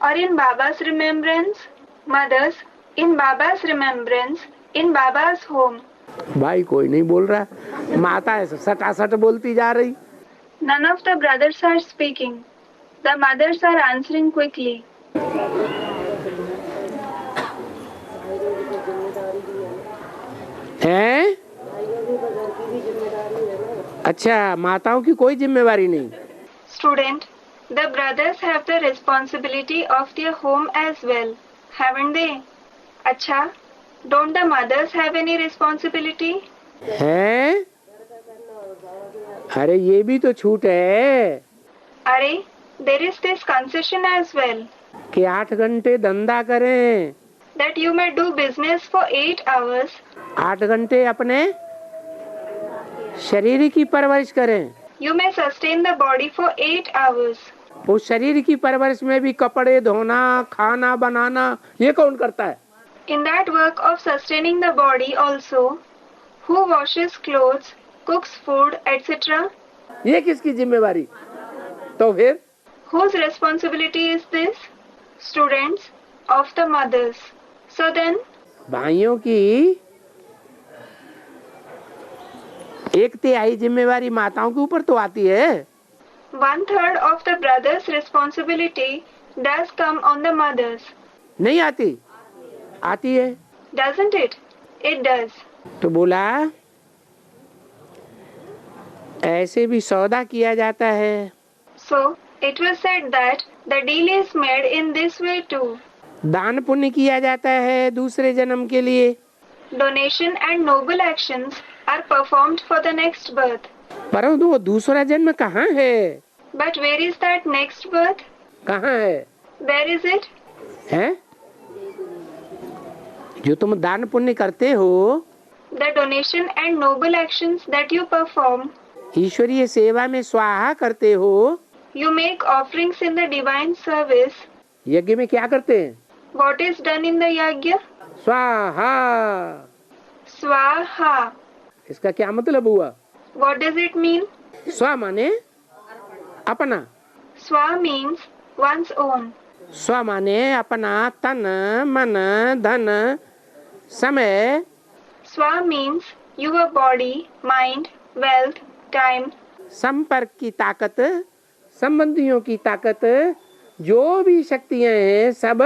or in Baba's remembrance? Mothers, in Baba's remembrance, in Baba's home. भाई कोई नहीं बोल रहा, माता ऐसा सटासट बोलती जा रही। None of the brothers are speaking. The mothers are answering quickly. हैं? अच्छा, माताओं की कोई जिम्मेवारी नहीं। Student, the brothers have the responsibility of their home as well, haven't they? Acha, don't the mothers have any responsibility? हैं? अरे ये भी तो छूट है Are, there is this concession as well, कि 8 घंटे धंधा करें, that you may do business for 8 hours, 8 घंटे अपने शरीर की परवरिश करें। you may sustain the body for 8 hours. उस शरीर की परवरिश में भी कपड़े धोना, खाना बनाना, ये कौन करता है? In that work of sustaining the body also, who washes clothes, cooks food, etc.? ये किसकी जिम्मेवारी? तो फिर Whose responsibility is this? Students, of the mothers. So then, भाइयों की 1/3 जिम्मेवारी माताओं के ऊपर तो आती है। 1/3 of the brothers' responsibility does come on the mothers. नहीं आती? आती है। Doesn't it? It does. तो बोला ऐसे भी सौदा किया जाता है। So, it was said that the deal is made in this way too. दान पुण्य किया जाता है दूसरे जन्म के लिए। Donation and noble actions are performed for the next birth. परंतु वो दूसरा जन्म कहाँ है? But where is that next birth? कहाँ है? Where is it? हैं? जो तुम दान पुण्य करते हो, The donation and noble actions that you perform, ईश्वरीय सेवा में स्वाहा करते हो, you make offerings in the divine service. यज्ञ में क्या करते हैं? What is done in the yajna? स्वाहा। Swaha. इसका क्या मतलब हुआ? What does it mean? स्व माने अपना, Swa means one's own. स्व माने अपना, तन मन धन समय, Swa means your body, mind, wealth, time, संपर्क की ताकत, संबंधियों की ताकत, जो भी शक्तियां हैं सब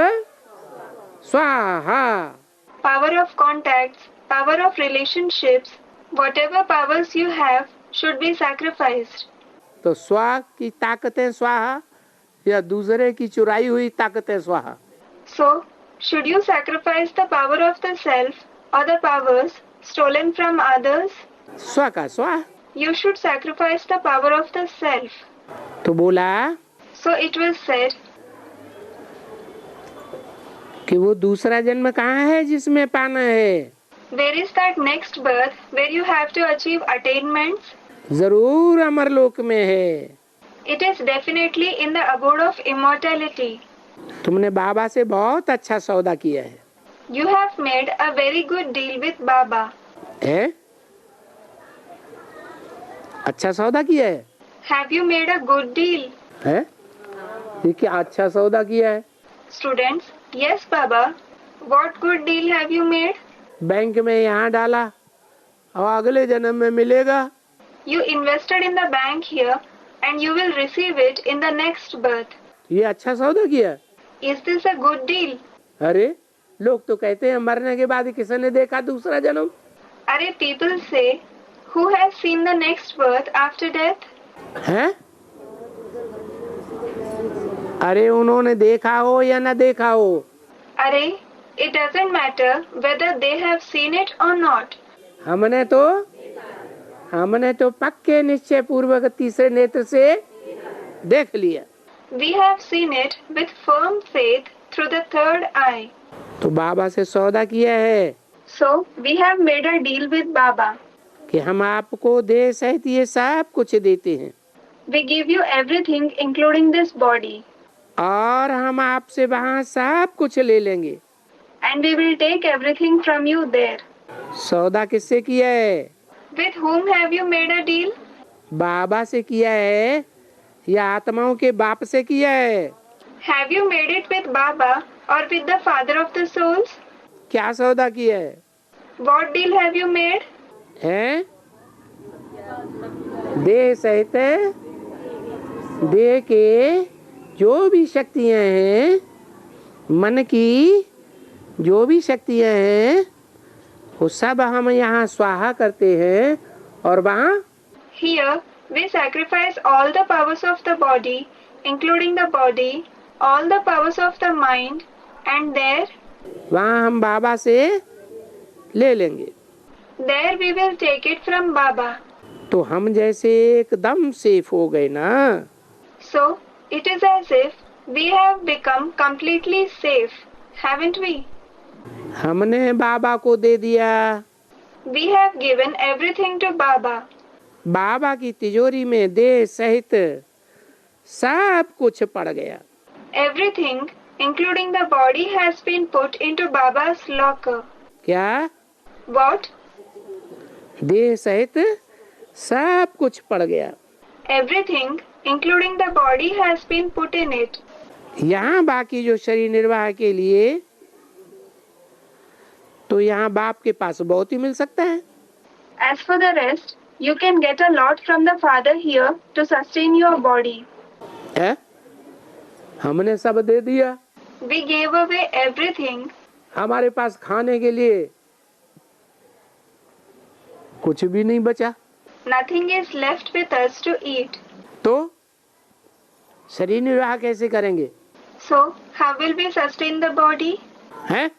स्वाहा। power of contacts, power of relationships, whatever powers you have should be sacrificed. तो स्व की ताकत है स्वाहा या दूसरे की चुराई हुई ताकत है स्वाहा? So, should you sacrifice the power of the self or the powers stolen from others? स्व का स्व। You should sacrifice the power of the self. तो बोला So it was said, कि वो दूसरा जन्म कहाँ है जिसमें पाना है? where is that next birth where you have to achieve attainments? जरूर अमरलोक में है। It is definitely in the abode of immortality. तुमने बाबा से बहुत अच्छा सौदा किया है। You have made a very good deal with Baba. है? अच्छा सौदा किया है? Have you made a good deal? है? ये क्या अच्छा सौदा किया है? Students, yes Baba. What good deal have you made? Bank में यहाँ डाला और अगले जन्म में मिलेगा। You invested in the bank here and you will receive it in the next birth. ये अच्छा सौदा किया? Is this a good deal? अरे लोग तो कहते हैं मरने के बाद किसी ने देखा दूसरा जन्म? Are people say, who has seen the next birth after death? है? अरे उन्होंने देखा हो या ना देखा हो, Are, it doesn't matter whether they have seen it or not. हमने तो पक्के निश्चय पूर्वक तीसरे नेत्र से देख लिया। We have seen it with firm faith through the third eye. तो बाबा से सौदा किया है So, we have made a deal with Baba. कि हम आपको देह सहित ये सब कुछ देते हैं We give you everything including this body. और हम आपसे वहाँ सब कुछ ले लेंगे। And we will take everything from you there. सौदा किससे किया है? With whom have you made a deal? बाबा से किया है या आत्माओं के बाप से किया है? Have you made it with Baba or with the Father of the souls? क्या सौदा किया है? What deal have you made? हैं? देह सहित देह के जो भी शक्तियां हैं, मन की जो भी शक्तियां हैं, वो सब हम यहाँ स्वाहा करते हैं और वहाँ Here, we sacrifice all the powers of the body, including the body, all the powers of the mind, and वहाँ हम बाबा से ले लेंगे। there we will take it from Baba. तो हम जैसे एकदम सेफ हो गए ना। So, it is as if we have become completely safe, haven't we? हमने बाबा को दे दिया। We have given everything to Baba. बाबा की तिजोरी में देह सहित सब कुछ पड़ गया। Everything, including the body, has been put into Baba's locker. क्या? What? देह सहित सब कुछ पड़ गया। Everything, including the body, has been put in it. यहाँ बाकी जो शरीर निर्वाह के लिए, तो यहाँ बाप के पास बहुत ही मिल सकता है। As for the rest, you can get a lot from the Father here to sustain your body. है? हमने सब दे दिया। We gave away everything. हमारे पास खाने के लिए कुछ भी नहीं बचा। Nothing is left with us to eat. तो शरीर निर्वाह कैसे करेंगे? So, how will we sustain the body? हैं?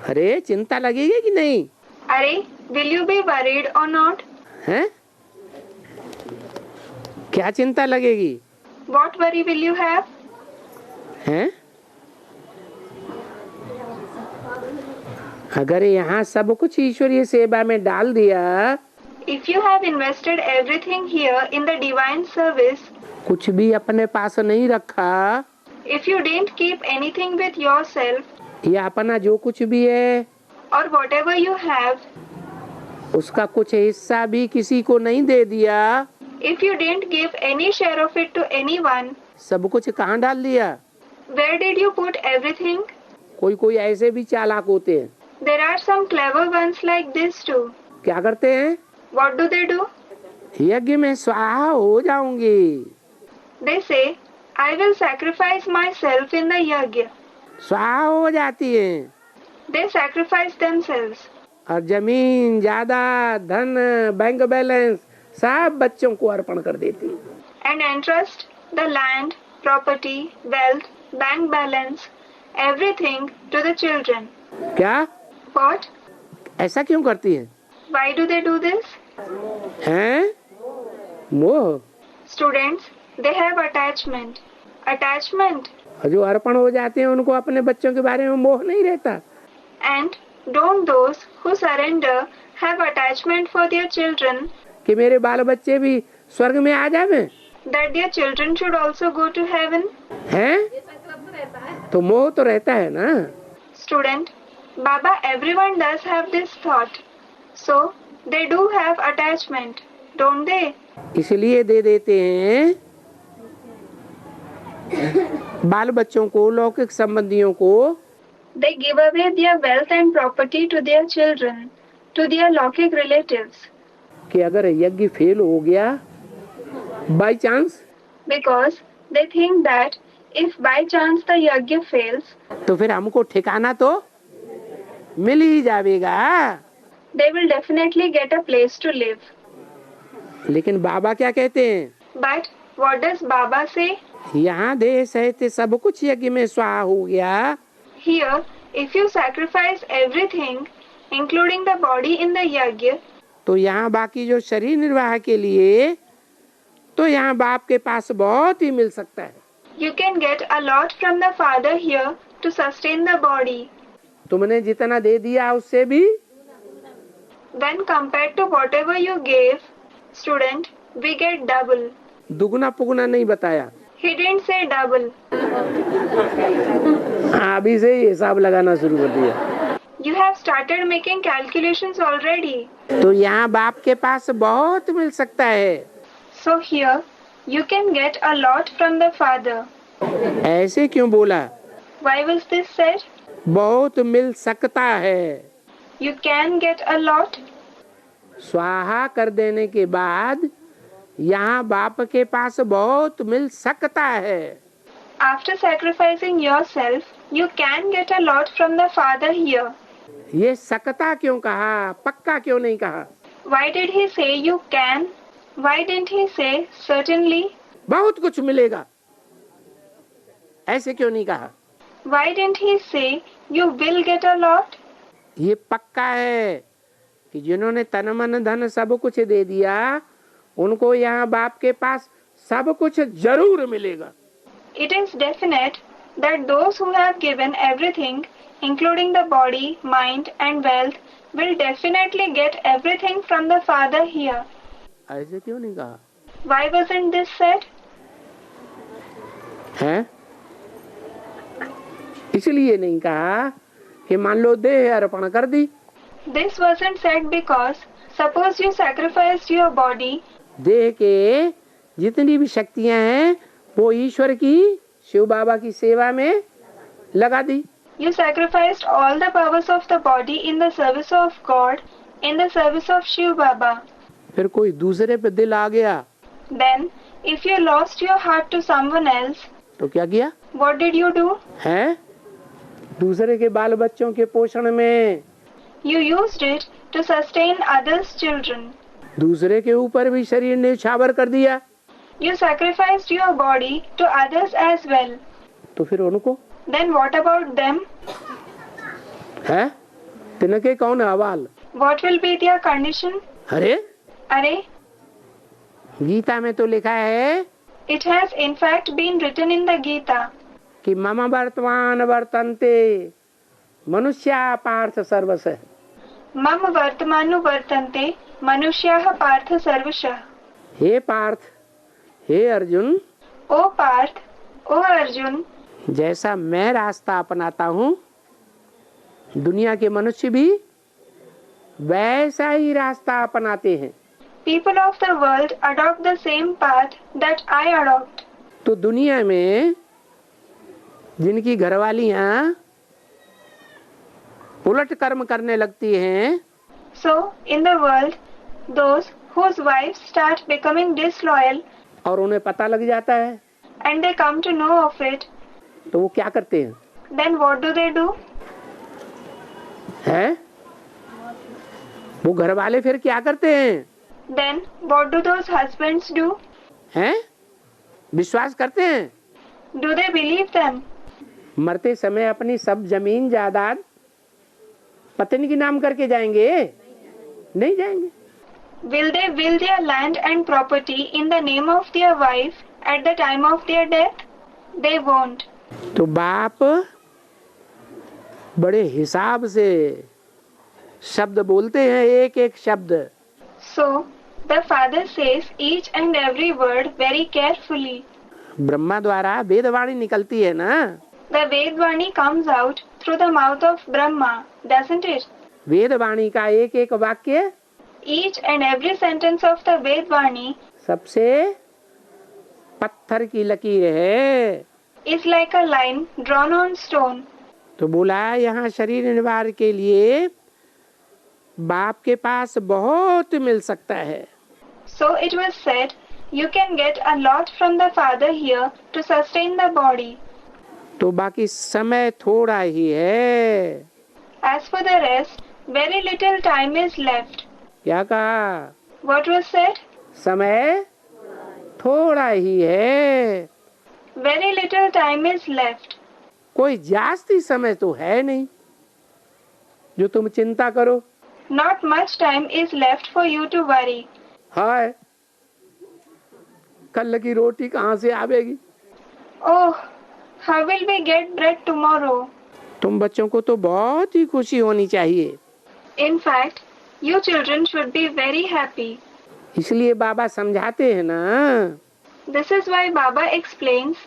अरे चिंता लगेगी कि नहीं? Are, will you be worried or not? हैं? क्या चिंता लगेगी? What worry will you have? हैं? अगर यहाँ सब कुछ ईश्वरीय सेवा में डाल दिया, If you have invested everything here in the divine service, कुछ भी अपने पास नहीं रखा, if you didn't keep anything with yourself, या अपना जो कुछ भी है or whatever you have, उसका कुछ हिस्सा भी किसी को नहीं दे दिया, if you didn't give any share of it to anyone, सब कुछ कहाँ डाल दिया? where did you put everything? कोई कोई ऐसे भी चालाक होते हैं, There are some clever ones like this too. क्या करते हैं? What do they do? यज्ञ में स्वाहा हो जाऊंगी, They say, I will sacrifice myself in the yajna. स्वाहा हो जाती है, They sacrifice themselves. और जमीन जायदाद धन बैंक बैलेंस सब बच्चों को अर्पण कर देती है। And entrust the land, property, wealth, bank balance, everything to the children. क्या? What? ऐसा क्यों करती है? Why do they do this? हैं? मोह। Students, they have attachment. Attachment. और जो अर्पण हो जाते हैं उनको अपने बच्चों के बारे में मोह नहीं रहता। And don't those who surrender have attachment for their children, कि मेरे बाल बच्चे भी स्वर्ग में आ जावे, that their children should also go to heaven? हैं? तो मोह तो रहता है ना। Student, Baba, everyone does have this thought. So, they do have attachment, don't they? इसलिए दे देते हैं बाल बच्चों को, लौकिक संबंधियों को। They give away their wealth and property to their children, to their Lokik relatives. कि अगर यज्ञ फेल हो गया by chance, Because they think that if by chance the yajna fails, तो फिर हमको ठिकाना तो मिल ही जाएगा। they will definitely get a place to live. लेकिन बाबा क्या कहते हैं? But what does Baba say? यहाँ देह सहित सब कुछ यज्ञ में स्वाहा हो गया, Here, if you sacrifice everything, including the body in the yajna, तो यहाँ बाकी जो शरीर निर्वाह के लिए, तो यहाँ बाप के पास बहुत ही मिल सकता है। you can get a lot from the Father here to sustain the body. तुमने जितना दे दिया उससे भी When compared to whatever you gave, student, we get double. दुगुना पुगुना नहीं बताया। He didn't say double. अभी से ही हिसाब लगाना शुरू कर दिया। You have started making calculations already. तो यहाँ बाप के पास बहुत मिल सकता है। So here, you can get a lot from the Father. ऐसे क्यों बोला? Why was this said? बहुत मिल सकता है। You can get a lot. स्वाहा कर देने के बाद यहाँ बाप के पास बहुत मिल सकता है। After sacrificing yourself, you can get a lot from the Father here. ये सकता क्यों कहा, पक्का क्यों नहीं कहा? Why did he say you can? Why didn't he say certainly? बहुत कुछ मिलेगा, ऐसे क्यों नहीं कहा? Why didn't he say you will get a lot? ये पक्का है कि जिन्होंने तन मन धन सब कुछ दे दिया, उनको यहाँ बाप के पास सब कुछ जरूर मिलेगा। It is definite that those who have given everything, including the body, mind and wealth, will definitely get everything from the Father here. ऐसे क्यों नहीं कहा? Why wasn't this said? है? इसलिए नहीं कहा कि मान लो देह अर्पण कर दी। This wasn't said because suppose you sacrificed your body, देह के जितनी भी शक्तियां हैं वो ईश्वर की, शिव बाबा की सेवा में लगा दी। you sacrificed all the powers of the body in the service of God, in the service of Shiv Baba. फिर कोई दूसरे पे दिल आ गया Then, if you lost your heart to someone else, तो क्या किया? what did you do? है? दूसरे के बाल बच्चों के पोषण में, You used it to sustain others' children. दूसरे के ऊपर भी शरीर न्यौछावर कर दिया। You sacrificed your body to others as well. तो फिर उनको Then what about them? है? तिनके कौन हवाल? What will be their condition? अरे Arey, गीता में तो लिखा है it has in fact been written in the Gita. कि मम वर्तमान वर्तन्ते मनुष्या Partha सर्वश। Mam vartamanu vartante manushyaha partha sarvashah. हे पार्थ, हे Arjun, O Parth, O Arjun, जैसा मैं रास्ता अपनाता हूँ, दुनिया के मनुष्य भी वैसा ही रास्ता अपनाते हैं। People of the world adopt the same path that I adopt. तो दुनिया में जिनकी घरवालियां उलट कर्म करने लगती हैं, So, in the world, those whose wives start becoming disloyal और उन्हें पता लग जाता है, and they come to know of it, तो वो क्या करते हैं? then what do they do? हैं? वो घर वाले फिर क्या करते हैं? Then what do those husbands do? हैं? विश्वास करते हैं? Do they believe them? मरते समय अपनी सब जमीन जायदाद पत्नी के नाम करके जाएंगे? नहीं जाएंगे। Will they will their land and property in the name of their wife at the time of their death? They won't. तो बाप बड़े हिसाब से शब्द बोलते हैं, एक एक शब्द। So, the father says each and every word very carefully. Brahma द्वारा वेदवाणी निकलती है ना, The Vedvani comes out through the mouth of Brahma, doesn't it? वेदवाणी का एक एक वाक्य Each and every sentence of the Vedvani सबसे पत्थर की लकीर है। is like a line drawn on stone. तो बोला यहाँ शरीर निवार के लिए बाप के पास बहुत मिल सकता है। So it was said, you can get a lot from the father here to sustain the body. तो बाकी समय थोड़ा ही है। As for the rest, very little time is left. क्या कहा? What was said? समय थोड़ा ही है। Very little time is left. कोई जास्ती समय तो है नहीं जो तुम चिंता करो। Not much time is left for you to worry. हाय, कल की रोटी कहाँ से आवेगी? Oh, how will we get bread tomorrow? तुम बच्चों को तो बहुत ही खुशी होनी चाहिए। In fact, you children should be very happy. इसलिए बाबा समझाते हैं ना This is why Baba explains,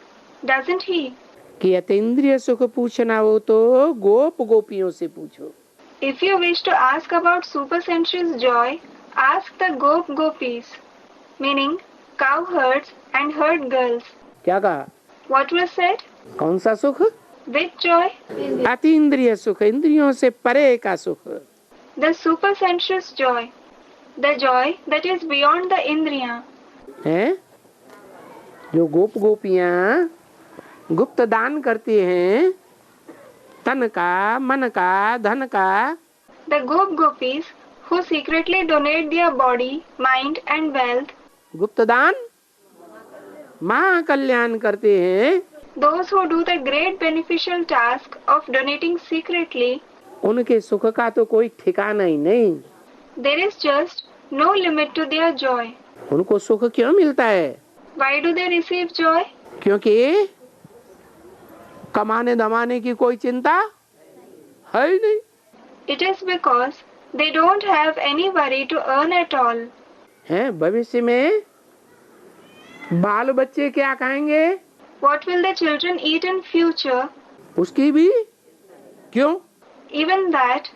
doesn't he? कि अतीन्द्रिय सुख पूछना हो तो गोप गोपियों से पूछो। If you wish to ask about supersensuous joy, ask the gopis, meaning cowherds and herd girls. क्या कहा? What was said? कौन सा सुख? Which joy? अतीन्द्रिय सुख, इंद्रियों से परे का सुख। The supersensuous joy. The joy that is beyond the indriya. है जो गोप गोपियां गुप्त दान करती हैं, तन का, मन का, धन का। The gopis who secretly donate their body, mind and wealth. गुप्त दान महाकल्याण करते हैं। Those who do the great beneficial task of donating secretly. उनके सुख का तो कोई ठिकाना ही नहीं। There is just no limit to their joy. उनको सुख क्यों मिलता है? Why do they receive joy? क्योंकि कमाने दमाने की कोई चिंता है ही नहीं। It is because they don't have any worry to earn at all. है भविष्य में बाल बच्चे क्या खाएंगे? What will the children eat in future? उसकी भी क्यों? Even that,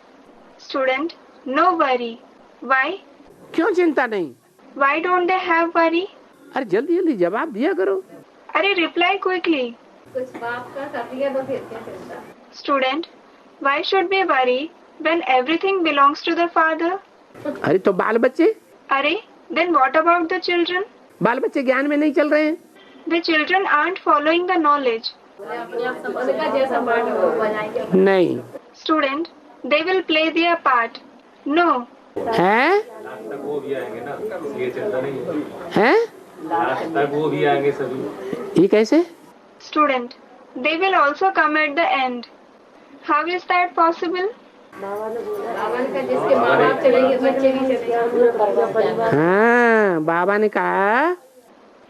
student, no worry. Why? क्यों चिंता नहीं? Why don't they have worry? अरे जल्दी जल्दी जवाब दिया करो। अरे reply quickly. कुछ बाप का कर लिया तो फिर क्या चिंता? Student, why should we worry when everything belongs to the father? अरे तो बाल बच्चे? अरे, then what about the children? बाल बच्चे ज्ञान में नहीं चल रहे हैं। The children aren't following the knowledge. उनका जैसा पाठ हो वो बनाएंगे। नहीं Student, they will play their part. No. है? वो भी आएंगे ना, ये चिंता नहीं है। हैं? लास्ट तक वो भी आएंगे सभी। ये कैसे? Student, they will also come at the end. How is that possible? बाबा ने कहा जिसके माँ बाप चलेंगे बच्चे भी चलेंगे। हाँ, बाबा ने कहा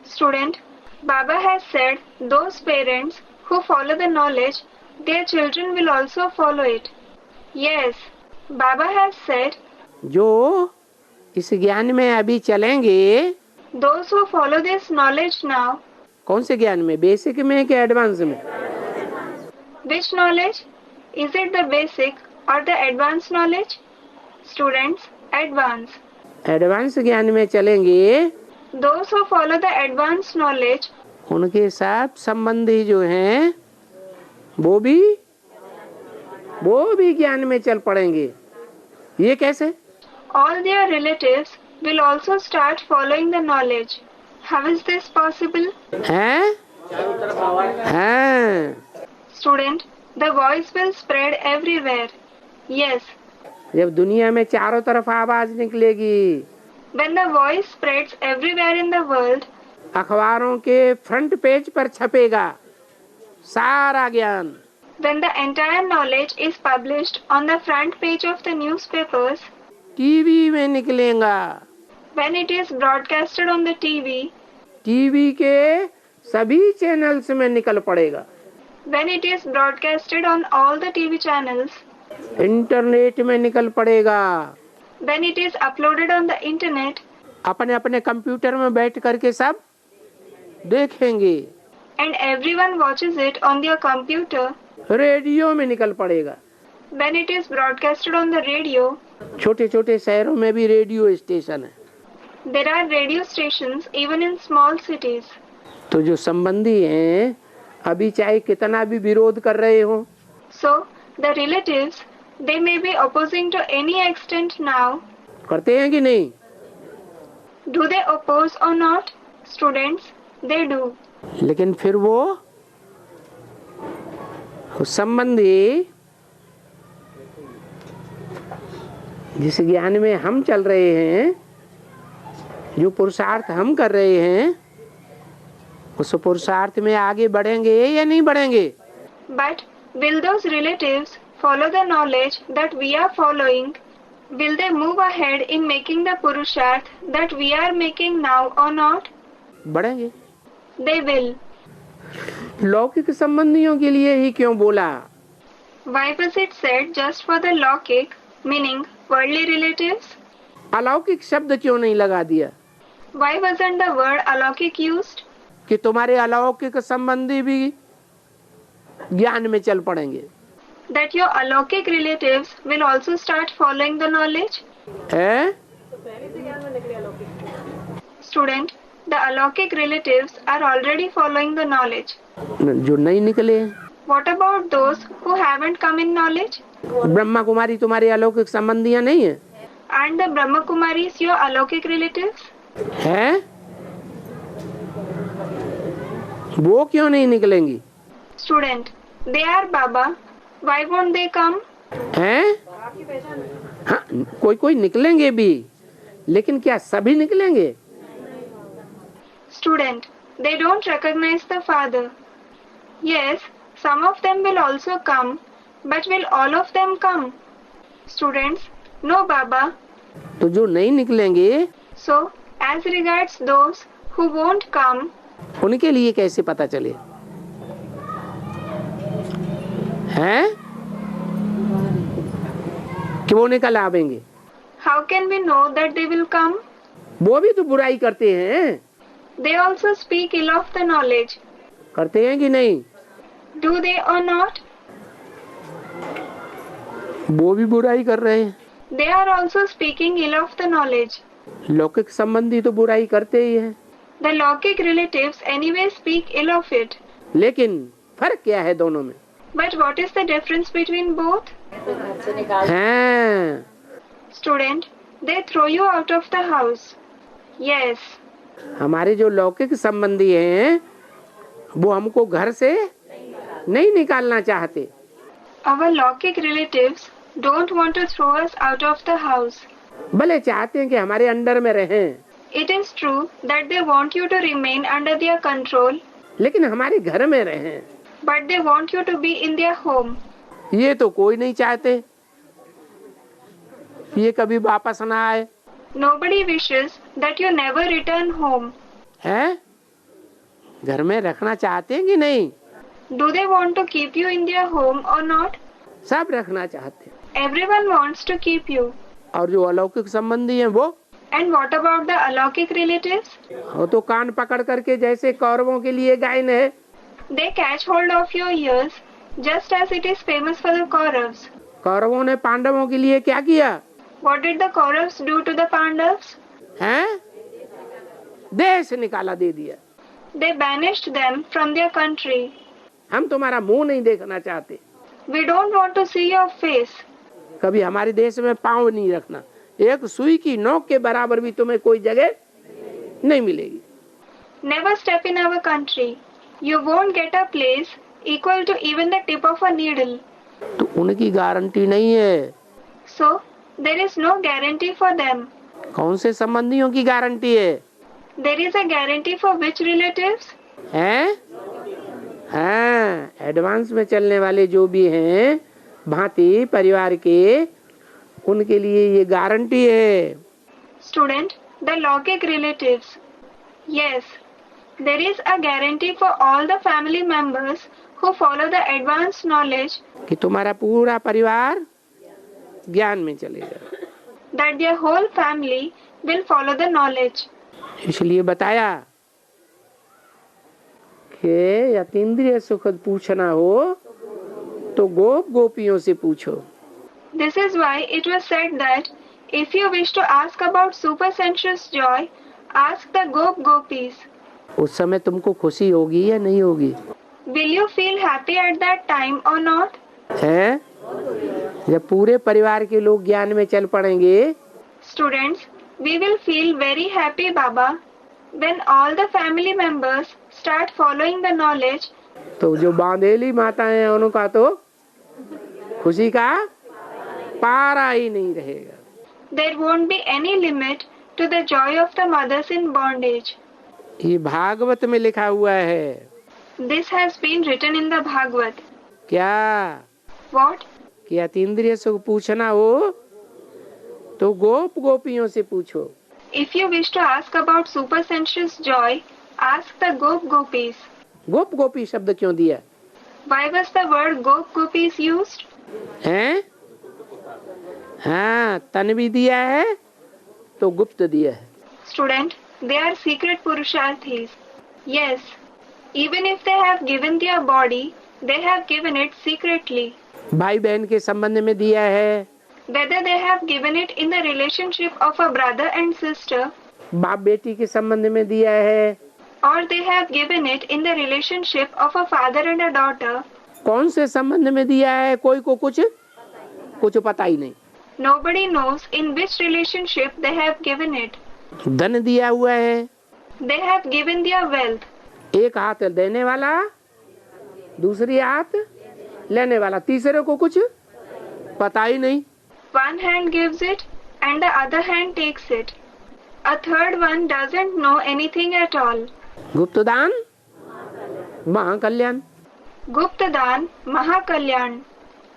Student, Baba has said those parents who follow the knowledge, their children will also follow it. Yes, Baba has said जो इस ज्ञान में अभी चलेंगे, those who follow this knowledge now. कौन से ज्ञान में? बेसिक में कि एडवांस में? Which knowledge? Is it the basic or the advanced knowledge? Students, advance. Advance ज्ञान में चलेंगे। Those who follow the advanced knowledge, उनके साथ संबंधी जो हैं वो भी ज्ञान में चल पड़ेंगे। ये कैसे? all their relatives will also start following the knowledge. How is this possible? हैं? हैं। Student, the voice will spread everywhere. Yes. जब दुनिया में चारों तरफ आवाज निकलेगी, When the voice spreads everywhere in the world, अखबारों के फ्रंट पेज पर छपेगा सारा ज्ञान। when the entire knowledge is published on the front page of the newspapers, TV में निकलेगा, when it is broadcasted on the TV, TV के सभी channels में निकल पड़ेगा, when it is broadcasted on all the TV channels, internet में निकल पड़ेगा, when it is uploaded on the internet, अपने अपने कंप्यूटर में बैठ करके सब देखेंगे, and everyone watches it on their computer, radio में निकल पड़ेगा। when it is broadcasted on the radio, छोटे छोटे शहरों में भी रेडियो स्टेशन है। there are radio stations even in small cities. तो जो संबंधी हैं अभी चाहे कितना भी विरोध कर रहे हो, So, the relatives, they may be opposing to any extent now. करते हैं कि नहीं? Do they oppose or not? Students, they do. लेकिन फिर वो संबंधी जिस ज्ञान में हम चल रहे हैं, जो पुरुषार्थ हम कर रहे हैं, उस पुरुषार्थ में आगे बढ़ेंगे या नहीं बढ़ेंगे? But will those relatives follow the knowledge that we are following? Will they move ahead in making the Purusharth that we are making now or not? बढ़ेंगे। They will. लौकिक संबंधियों के लिए ही क्यों बोला? Why was it said just for the Lokik, meaning worldly relatives? अलौकिक शब्द क्यों नहीं लगा दिया? Why wasn't the word Alokik used? कि तुम्हारे अलौकिक संबंधी भी ज्ञान में चल पड़ेंगे। That your Alokik relatives will also start following the knowledge? है? Student, the Alokik relatives are already following the knowledge. जो नहीं निकले, What about those who haven't come in knowledge? Brahma Kumari तुम्हारी अलौकिक संबंधियां नहीं है? And the Brahma Kumaris your Alokik relatives? है? वो क्यों नहीं निकलेंगी? Student, they are Baba. Why won't they come? हैं? हाँ, कोई कोई निकलेंगे भी, लेकिन क्या सभी निकलेंगे? Student, they don't recognize the Father. Yes, some of them will also come, but will all of them come? Students, no Baba. तो जो नहीं निकलेंगे, So, as regards those who won't come, उनके लिए कैसे पता चले? हैं? कि वो निकल आवेंगे? how can we know that they will come? वो भी तो बुराई करते हैं। They also speak ill of the knowledge. करते हैं कि नहीं? Do they or not? वो भी बुराई कर रहे हैं। They are also speaking ill of the knowledge. लौकिक संबंधी तो बुराई करते ही हैं। The Lokik relatives anyway speak ill of it. लेकिन फर्क क्या है दोनों में? But what is the difference between both? हैं? Student, they throw you out of the house. Yes. हमारे जो लौकिक संबंधी हैं, वो हमको घर से नहीं निकालना चाहते। Our Lokik relatives don't want to throw us out of the house. भले चाहते हैं कि हमारे अंडर में रहें, It is true that they want you to remain under their control, लेकिन हमारे घर में रहें, but they want you to be in their home. ये तो कोई नहीं चाहते। ये कभी वापस ना आए। Nobody wishes that you never return home. है? घर में रखना चाहते हैं कि नहीं? Do they want to keep you in their home or not? सब रखना चाहते हैं। Everyone wants to keep you. और जो अलौकिक संबंधी हैं वो And what about the Alokik relatives? वो तो कान पकड़ करके जैसे कौरवों के लिए गायन है, They catch hold of your ears, just as it is famous for the Kauravas. कौरवों ने पांडवों के लिए क्या किया? What did the Kauravas do to the Pandavas? हैं? देश से निकाला, दे दिया। They banished them from their country. हम तुम्हारा मुंह नहीं देखना चाहते, We don't want to see your face. कभी हमारे देश में पांव नहीं रखना, एक सुई की नोक के बराबर भी तुम्हें कोई जगह नहीं मिलेगी। Never step in our country. You won't get a place equal to even the tip of a needle. तो उनकी गारंटी नहीं है। So, there is no guarantee for them. कौन से संबंधियों की गारंटी है? There is a guarantee for which relatives? हैं? हाँ, एडवांस में चलने वाले जो भी हैं भांति परिवार के, उनके लिए ये गारंटी है। Student, the logik relatives. Yes, there is a guarantee for all the family members who follow the advanced knowledge कि तुम्हारा पूरा परिवार ज्ञान में चलेगा, that their whole family will follow the knowledge. इसलिए बताया कि अतीन्द्रिय सुख पूछना हो तो गोप गोपियों से पूछो। This is why it was said that if you wish to ask about supersensuous joy, ask the gopis. उस समय तुमको खुशी होगी या नहीं होगी? Will you feel happy at that time or not? है? जब पूरे परिवार के लोग ज्ञान में चल पड़ेंगे, Students, we will feel very happy, Baba, when all the family members start following the knowledge. तो जो बांधेली माताएं हैं उनका तो खुशी का पारा ही नहीं रहेगा। There won't be any limit to the joy of the mothers in bondage. ये भागवत में लिखा हुआ है। This has been written in the Bhagavad. क्या? What? कि अतीन्द्रिय सुख पूछना हो तो गोप गोपियों से पूछो। If you wish to ask about supersensuous joy, ask the gopis. गोप गोपी शब्द क्यों दिया? Why was the word gopis used? हैं? हाँ, तन भी दिया है तो गुप्त दिया है। Student, they are secret purusharthis. Yes, even if they have given their body, they have given it secretly. भाई बहन के संबंध में दिया है, Whether they have given it in the relationship of a brother and sister, बाप बेटी के संबंध में दिया है, or they have given it in the relationship of a father and a daughter, कौन से संबंध में दिया है कोई को कुछ पता ही नहीं। nobody knows in which relationship they have given it. धन दिया हुआ है, They have given their wealth. एक हाथ देने वाला, दूसरी हाथ लेने वाला, तीसरे को कुछ पता ही नहीं। One hand gives it and the other hand takes it. A third one doesn't know anything at all. गुप्त दान महाकल्याण। Guptadan Mahakalyan,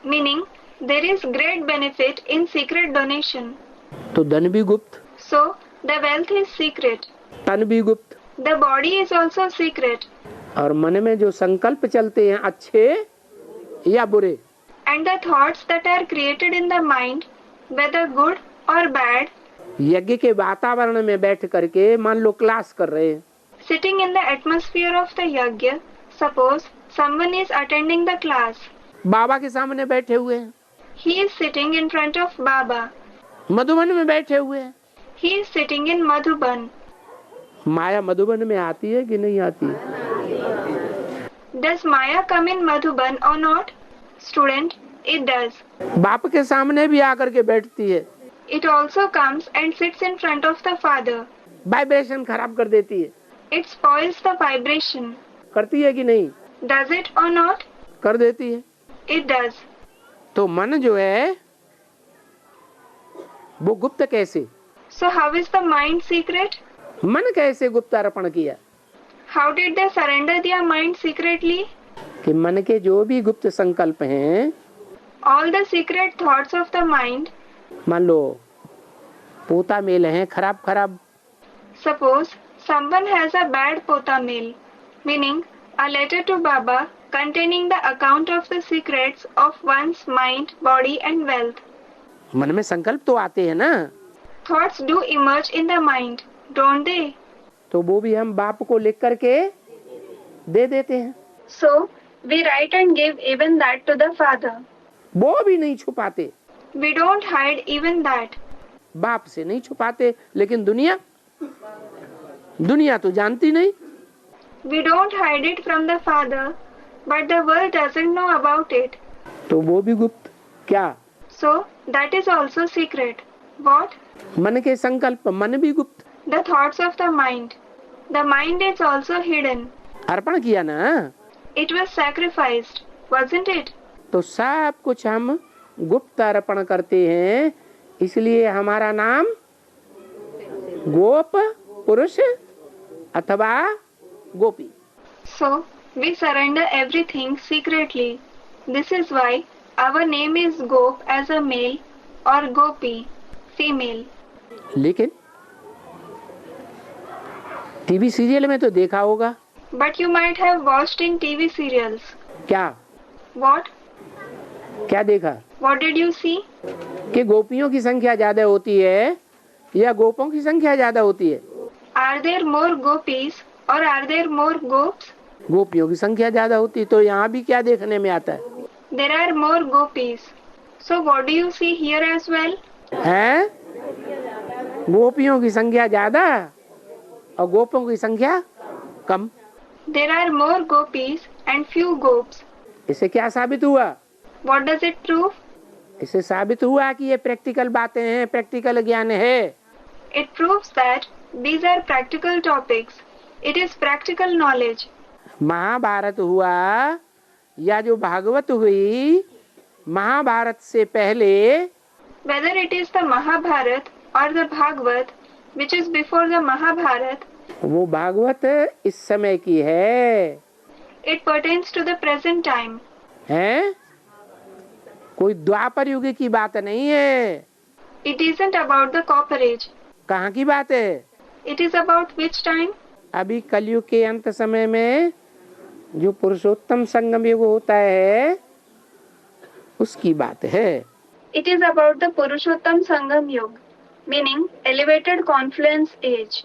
meaning there is great benefit in secret donation. तो धन भी गुप्त, So the wealth is secret. तन भी गुप्त, The body is also secret. और मन में जो संकल्प चलते हैं अच्छे या बुरे, And the thoughts that are created in the mind, whether good or bad, यज्ञ के वातावरण में बैठ करके मान लो क्लास कर रहे हैं, sitting in the atmosphere of the yajna, suppose someone is attending the class. बाबा के सामने बैठे हुए हैं, He is sitting in front of Baba. Madhuban में बैठे हुए हैं, He is sitting in Madhuban. माया मधुबन में आती है कि नहीं आती? Does Maya come in Madhuban or not? Student, it does. बाप के सामने भी आकर के बैठती है, It also comes and sits in front of the father. Vibration खराब कर देती है, It spoils the vibration. करती है कि नहीं? Does it or not? कर देती है। It does. तो मन जो है वो गुप्त कैसे? So how is the mind secret? मन कैसे गुप्त अर्पण किया? How did they surrender their mind secretly? कि मन के जो भी गुप्त संकल्प हैं, All the secret thoughts of the mind, मान लो पोता मेल हैं खराब, suppose someone has a bad pota mail, meaning a letter to Baba containing the account of the secrets of one's mind, body and wealth. मन में संकल्प तो आते हैं ना, Thoughts do emerge in the mind, don't they? तो वो भी हम बाप को लिख करके दे देते हैं, So, we write and give even that to the father. वो भी नहीं छुपाते। We don't hide even that. बाप से नहीं छुपाते, लेकिन दुनिया तो जानती नहीं। We don't hide it from the Father, but the world doesn't know about it. तो वो भी गुप्त। क्या? So that is also secret. What? मन के संकल्प, मन भी गुप्त। The thoughts of the mind. The mind is also hidden. अर्पण किया ना, It was sacrificed, wasn't it? तो सब कुछ हम गुप्त अर्पण करते हैं, इसलिए हमारा नाम गोप पुरुष अथवा गोपी। So we surrender everything secretly. This is why our name is Gop as a male or Gopi female. लेकिन टीवी सीरियल में तो देखा होगा। But you might have watched in TV serials. क्या? What? क्या देखा? What did you see? कि गोपियों की संख्या ज्यादा होती है या गोपों की संख्या ज्यादा होती है? Are there more gopis or are there more gops? गोपियों की संख्या ज्यादा होती है। तो यहाँ भी क्या देखने में आता है? There are more gopis. So what do you see here as well? हैं? गोपियों की संख्या ज्यादा और गोपों की संख्या कम। There are more gopis and few gops. इससे क्या साबित हुआ? What does it prove? इससे साबित हुआ कि ये प्रैक्टिकल बातें हैं, प्रैक्टिकल ज्ञान है। It proves that these are practical topics. It is practical knowledge. Mahabharat हुआ या जो भागवत हुई, महाभारत से पहले Whether it is the Mahabharat or the Bhagavad, which is before the Mahabharat, वो भागवत इस समय की है। it pertains to the present time. हैं? कोई द्वापर युग की बात नहीं है। It isn't about the copperage. कहाँ की बात है? It is about which time? अभी कलयुग के अंत समय में जो पुरुषोत्तम संगम युग होता है उसकी बात है। It is about the Purushottam Sangam Yuga, meaning elevated confluence age.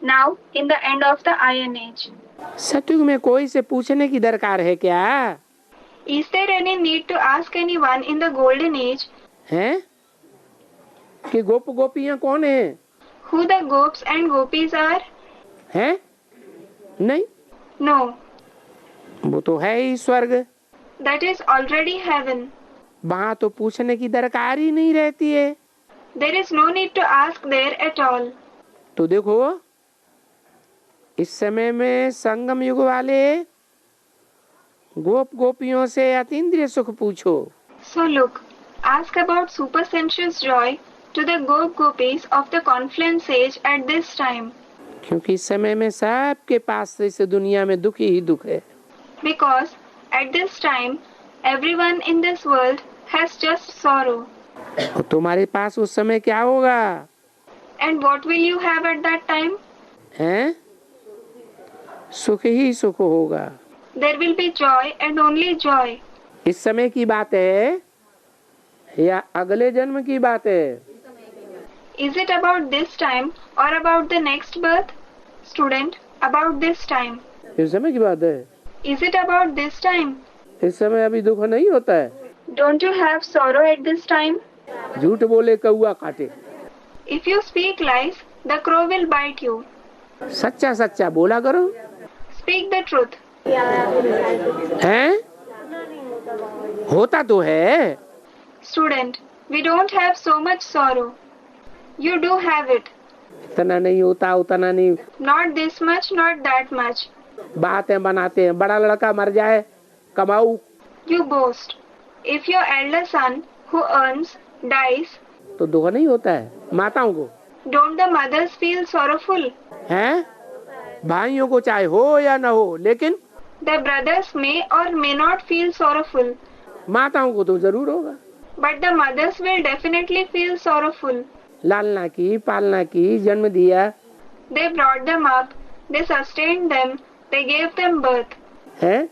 Now, in the end of the Iron Age. सतयुग में कोई से पूछने की दरकार है क्या? Is there any need to ask anyone in the Golden Age हैं? कि गोप गोपियां कौन है? who the Gops and Gopis are? हैं? नहीं, No, वो तो है ही स्वर्ग। that is already heaven. वहाँ तो पूछने की दरकार ही नहीं रहती है। There is no need to ask there at all. तो देखो, इस समय में संगम युग वाले गोप गोपियों से अतीन्द्रिय सुख पूछो। So look, ask about supersensuous joy to the Gopis of the confluence age at this time. क्योंकि इस समय में सबके पास इस दुनिया में दुख ही दुख है। Because at this time, everyone in this world has just sorrow. और तुम्हारे पास उस समय क्या होगा? And what will you have at that time? हैं? सुख ही सुख होगा। There will be joy and only joy. इस समय की बात है या अगले जन्म की बात है? Is it about this time or about the next birth? Student, about this time. इस समय की बात है। Is it about this time? इस समय अभी दुख नहीं होता है। Don't you have sorrow at this time? झूठ बोले कौआ काटे। If you speak lies, the crow will bite you. सच्चा सच्चा बोला करो। Speak the truth. हैं? होता तो है। Student, we don't have so much sorrow. You do have it. इतना नहीं होता, उतना नहीं। Not this much, not that much. बातें बनाते हैं, बड़ा लड़का मर जाए कमाऊ। You boast. If your elder son, who earns, dies, तो दुख नहीं होता है माताओं को? don't the mothers feel sorrowful? हैं? भाइयों को चाहे हो या ना हो, लेकिन The brothers may or may not feel sorrowful, माताओं को तो जरूर होगा। but the mothers will definitely feel sorrowful. लालना की, पालना की, जन्म दिया They brought them up, they sustained them, they gave them birth, है,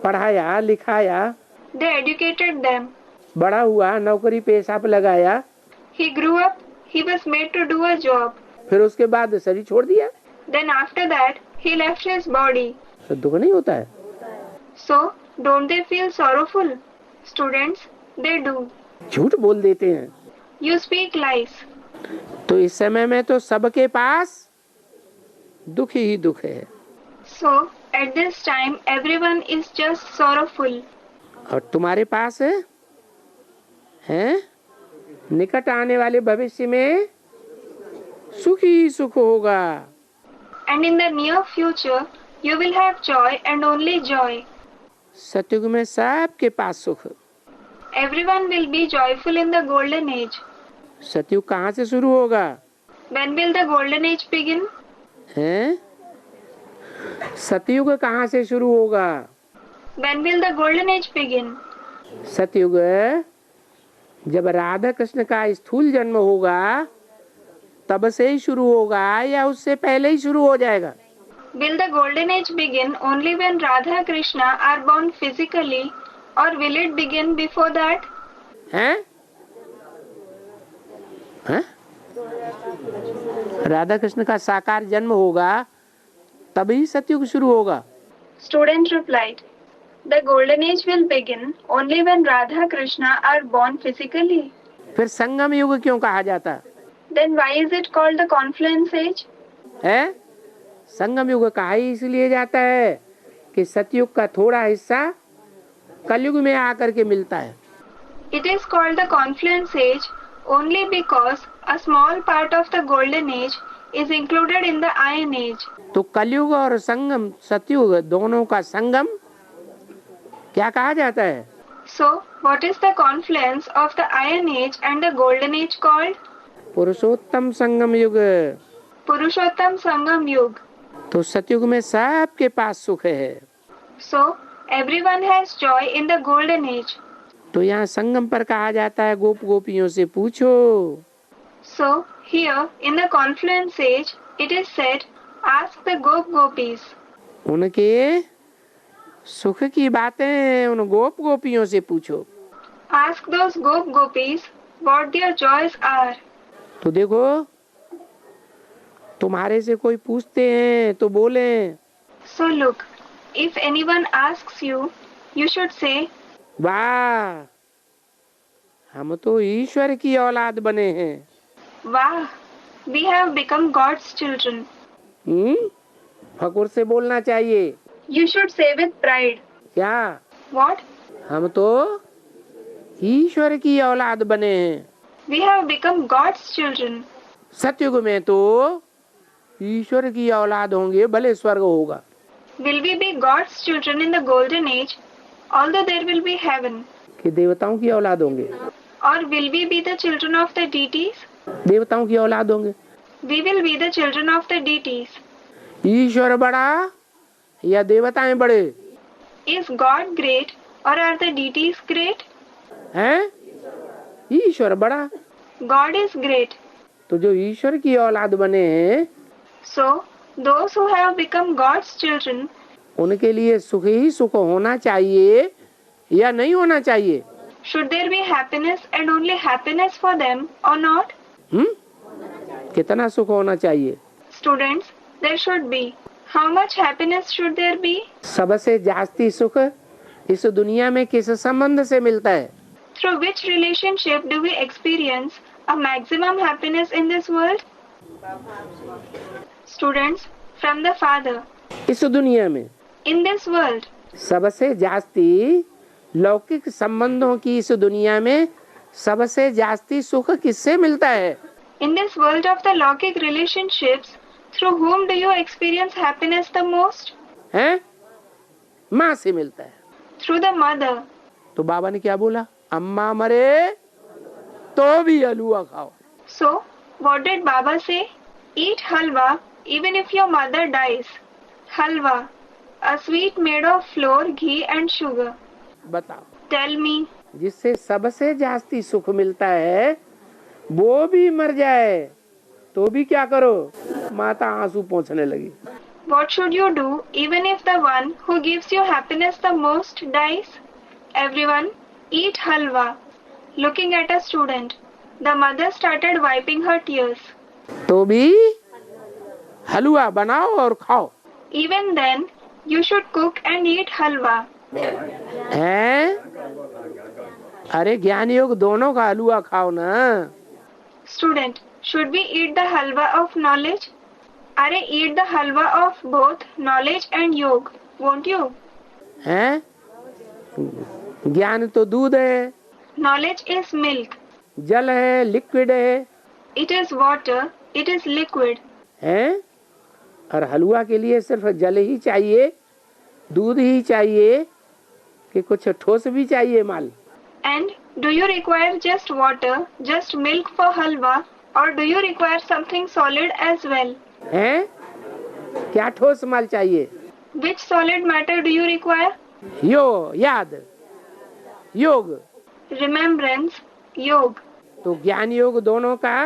पढ़ाया लिखाया, they educated them. बड़ा हुआ, नौकरी पेशा पे लगाया, He grew up, he was made to do a job. फिर उसके बाद शरीर छोड़ दिया, Then after that, he left his body. तो दुख नहीं होता है। So, don't they feel sorrowful? Students, they do. झूठ बोल देते हैं। You speak lies. तो इस समय में तो सबके पास दुख ही दुख है, So, at this time, everyone is just sorrowful. और तुम्हारे पास है निकट आने वाले भविष्य में सुख ही सुख होगा। And in the near future, you will have joy and only joy. सतयुग में सबके पास सुख। Everyone will be joyful in the golden age. सतयुग कहाँ से शुरू होगा? When will the golden age begin? हैं? सतयुग कहाँ से शुरू होगा? When will the golden age begin? सतयुग जब राधा कृष्ण का स्थूल जन्म होगा तब से ही शुरू होगा या उससे पहले ही शुरू हो जाएगा? Will the golden age begin only when Radha Krishna are born physically, or will it begin before that? हैं? हैं? राधा कृष्ण का साकार जन्म होगा तभी सतयुग शुरू होगा। Student replied, the golden age will begin only when Radha Krishna are born physically. फिर संगम युग क्यों कहा जाता Then why is it called the confluence age? है? संगम युग कहा ही इसलिए जाता है कि सतयुग का थोड़ा हिस्सा कलयुग में आकर के मिलता है। It is called the confluence age only because a small part of the golden age is included in the iron age. तो कलयुग और संगम सतयुग दोनों का संगम क्या कहा जाता है? So, what is the confluence of the iron age and the golden age called? पुरुषोत्तम संगम युग। Purushottam Sangam Yug. तो सतयुग में सबके पास सुख है। So, everyone has joy in the golden age. तो यहाँ संगम पर कहा जाता है गोप गोपियों से पूछो। So, here in the confluence age, it is said, ask the Gop Gopis. उनके सुख की बातें उन गोप गोपियों से पूछो। Ask those Gop Gopis what their joys are. तो देखो तुम्हारे से कोई पूछते हैं तो बोले So look, if anyone asks you, you should say, वाह हम तो ईश्वर की औलाद बने हैं। Wow, we have become God's children. फकुर से बोलना चाहिए। You should say with pride. क्या? What? हम तो ईश्वर की औलाद बने हैं। We have become God's children. सतयुग में तो ईश्वर की औलाद होंगे भले स्वर्ग होगा। Will we be God's children in the golden age, although there will be heaven? कि देवताओं की औलाद होंगे? Or will we be the children of the deities? देवताओं की औलाद होंगे। We will be the children of the deities. ईश्वर बड़ा या देवताएं बड़े? Is God great or are the deities great? हैं? ईश्वर बड़ा। God is great. तो जो ईश्वर की औलाद बने हैं So, those who have become God's children, उनके लिए सुख ही सुख होना चाहिए या नहीं होना चाहिए? should there be happiness and only happiness for them or not? कितना सुख होना चाहिए? Students, there should be. How much happiness should there be? सबसे जास्ती सुख इस दुनिया में किस संबंध से मिलता है? Through which relationship do we experience a maximum happiness in this world? Students, from the Father. इस दुनिया में In this world, सबसे जास्ती लौकिक संबंधों की इस दुनिया में सबसे जास्ती सुख किससे मिलता है? in this world of the Lockic relationships, through whom do you experience happiness the most? हैं? माँ से मिलता है। Through the mother. तो बाबा ने क्या बोला? अम्मा मरे तो भी हलवा खाओ। So, what did Baba say? Eat halwa even if your mother dies. Halwa, a sweet made of flour, ghee and sugar. बताओ, Tell me, जिससे सबसे जास्ती सुख मिलता है वो भी मर जाए तो भी क्या करो? माता आंसू पोंछने लगी। what should you do even if the one who gives you happiness the most dies? Everyone, eat halwa. Looking at a student, the mother started wiping her tears. तो भी हलवा बनाओ और खाओ। Even then, you should cook and eat halwa. हैं? अरे ज्ञान योग दोनों का हलवा खाओ ना। Student, should we eat the halwa of knowledge? Arey, eat the halwa of both knowledge and yoga, won't you? हैं? ज्ञान तो दूध है, Knowledge is milk. जल है, लिक्विड है, It is water. It is liquid. हैं? और हलवा के लिए सिर्फ जल ही चाहिए, दूध ही चाहिए कि कुछ ठोस भी चाहिए माल? And do you require just water, just milk for halwa, or do you require something solid as well? हैं? क्या ठोस माल चाहिए? Which solid matter do you require? याद, योग। Remembrance, yoga. तो ज्ञान योग दोनों का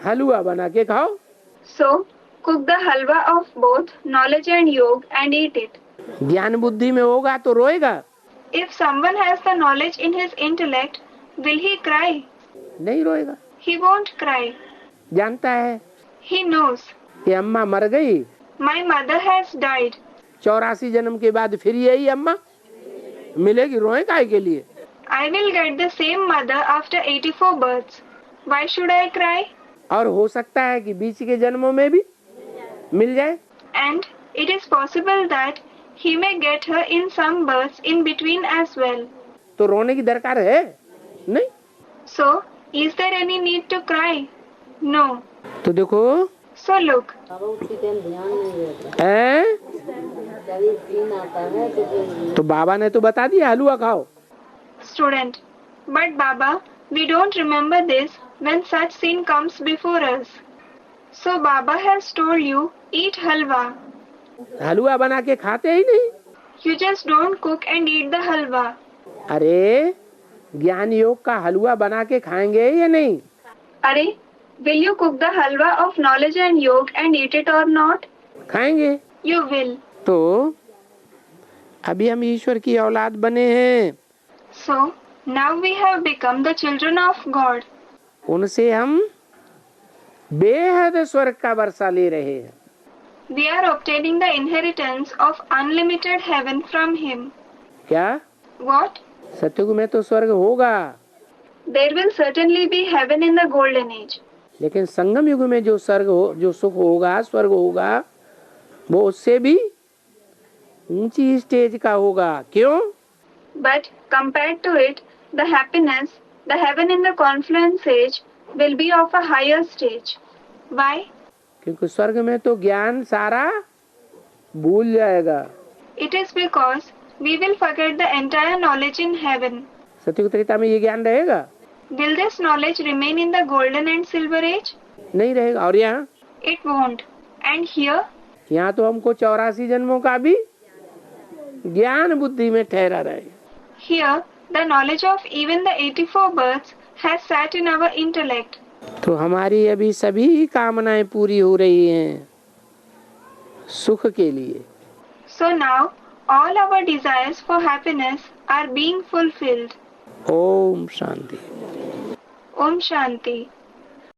हलवा बना के खाओ। So, cook the halwa of both knowledge and yoga and eat it. ज्ञान बुद्धि में होगा तो रोएगा? If someone has the knowledge in his intellect, will he cry? नहीं रोएगा। He won't cry. जानता है He knows. कि अम्मा मर गई, My mother has died. 84 जन्म के बाद फिर यही अम्मा मिलेगी, रोए काहे के लिए? I will get the same mother after 84 births. Why should I cry? और हो सकता है कि बीच के जन्मों में भी मिल जाए। And it is possible that he may get her in some births in between as well. तो रोने की दरकार है नहीं। So, is there any need to cry? No. तो देखो So look, हैं? तो बाबा ने तो बता दिया हलवा खाओ। student. But Baba, we don't remember this when such scene comes before us. So Baba has told you, eat halwa. हलवा बना के खाते ही नहीं। You just don't cook and eat the halwa. अरे ज्ञान योग का हलवा बना के खाएंगे या नहीं? Arey, will you cook the halwa of knowledge and yoga and eat it or not? खाएंगे। You will. तो अभी हम ईश्वर की औलाद बने हैं, So, now we have become the children of God. उनसे हम बेहद स्वर्ग का वर्षा ले रहे हैं। We are obtaining the inheritance of unlimited heaven from Him. क्या? What? सतयुग में तो स्वर्ग होगा, There will certainly be heaven in the golden age. लेकिन संगम युग में जो स्वर्ग हो, जो सुख होगा, स्वर्ग होगा, वो उससे भी ऊंची स्टेज का होगा। क्यों? But compared to it, the happiness, the heaven in the confluence age, will be of a higher stage. Why? क्योंकि स्वर्ग में तो ज्ञान सारा भूल जाएगा। It is because we will forget the entire knowledge in heaven. सतयुग त्रेता में ये ज्ञान रहेगा? Will this knowledge remain in the golden and silver age? नहीं रहेगा। और यहाँ It won't. And here, यहाँ तो हमको 84 जन्मों का भी ज्ञान बुद्धि में ठहरा रहे। here, the knowledge of even the 84 births has sat in our intellect. तो हमारी अभी सभी कामनाएं पूरी हो रही हैं सुख के लिए। So now, all our desires for happiness are being fulfilled. Om Shanti. Om Shanti.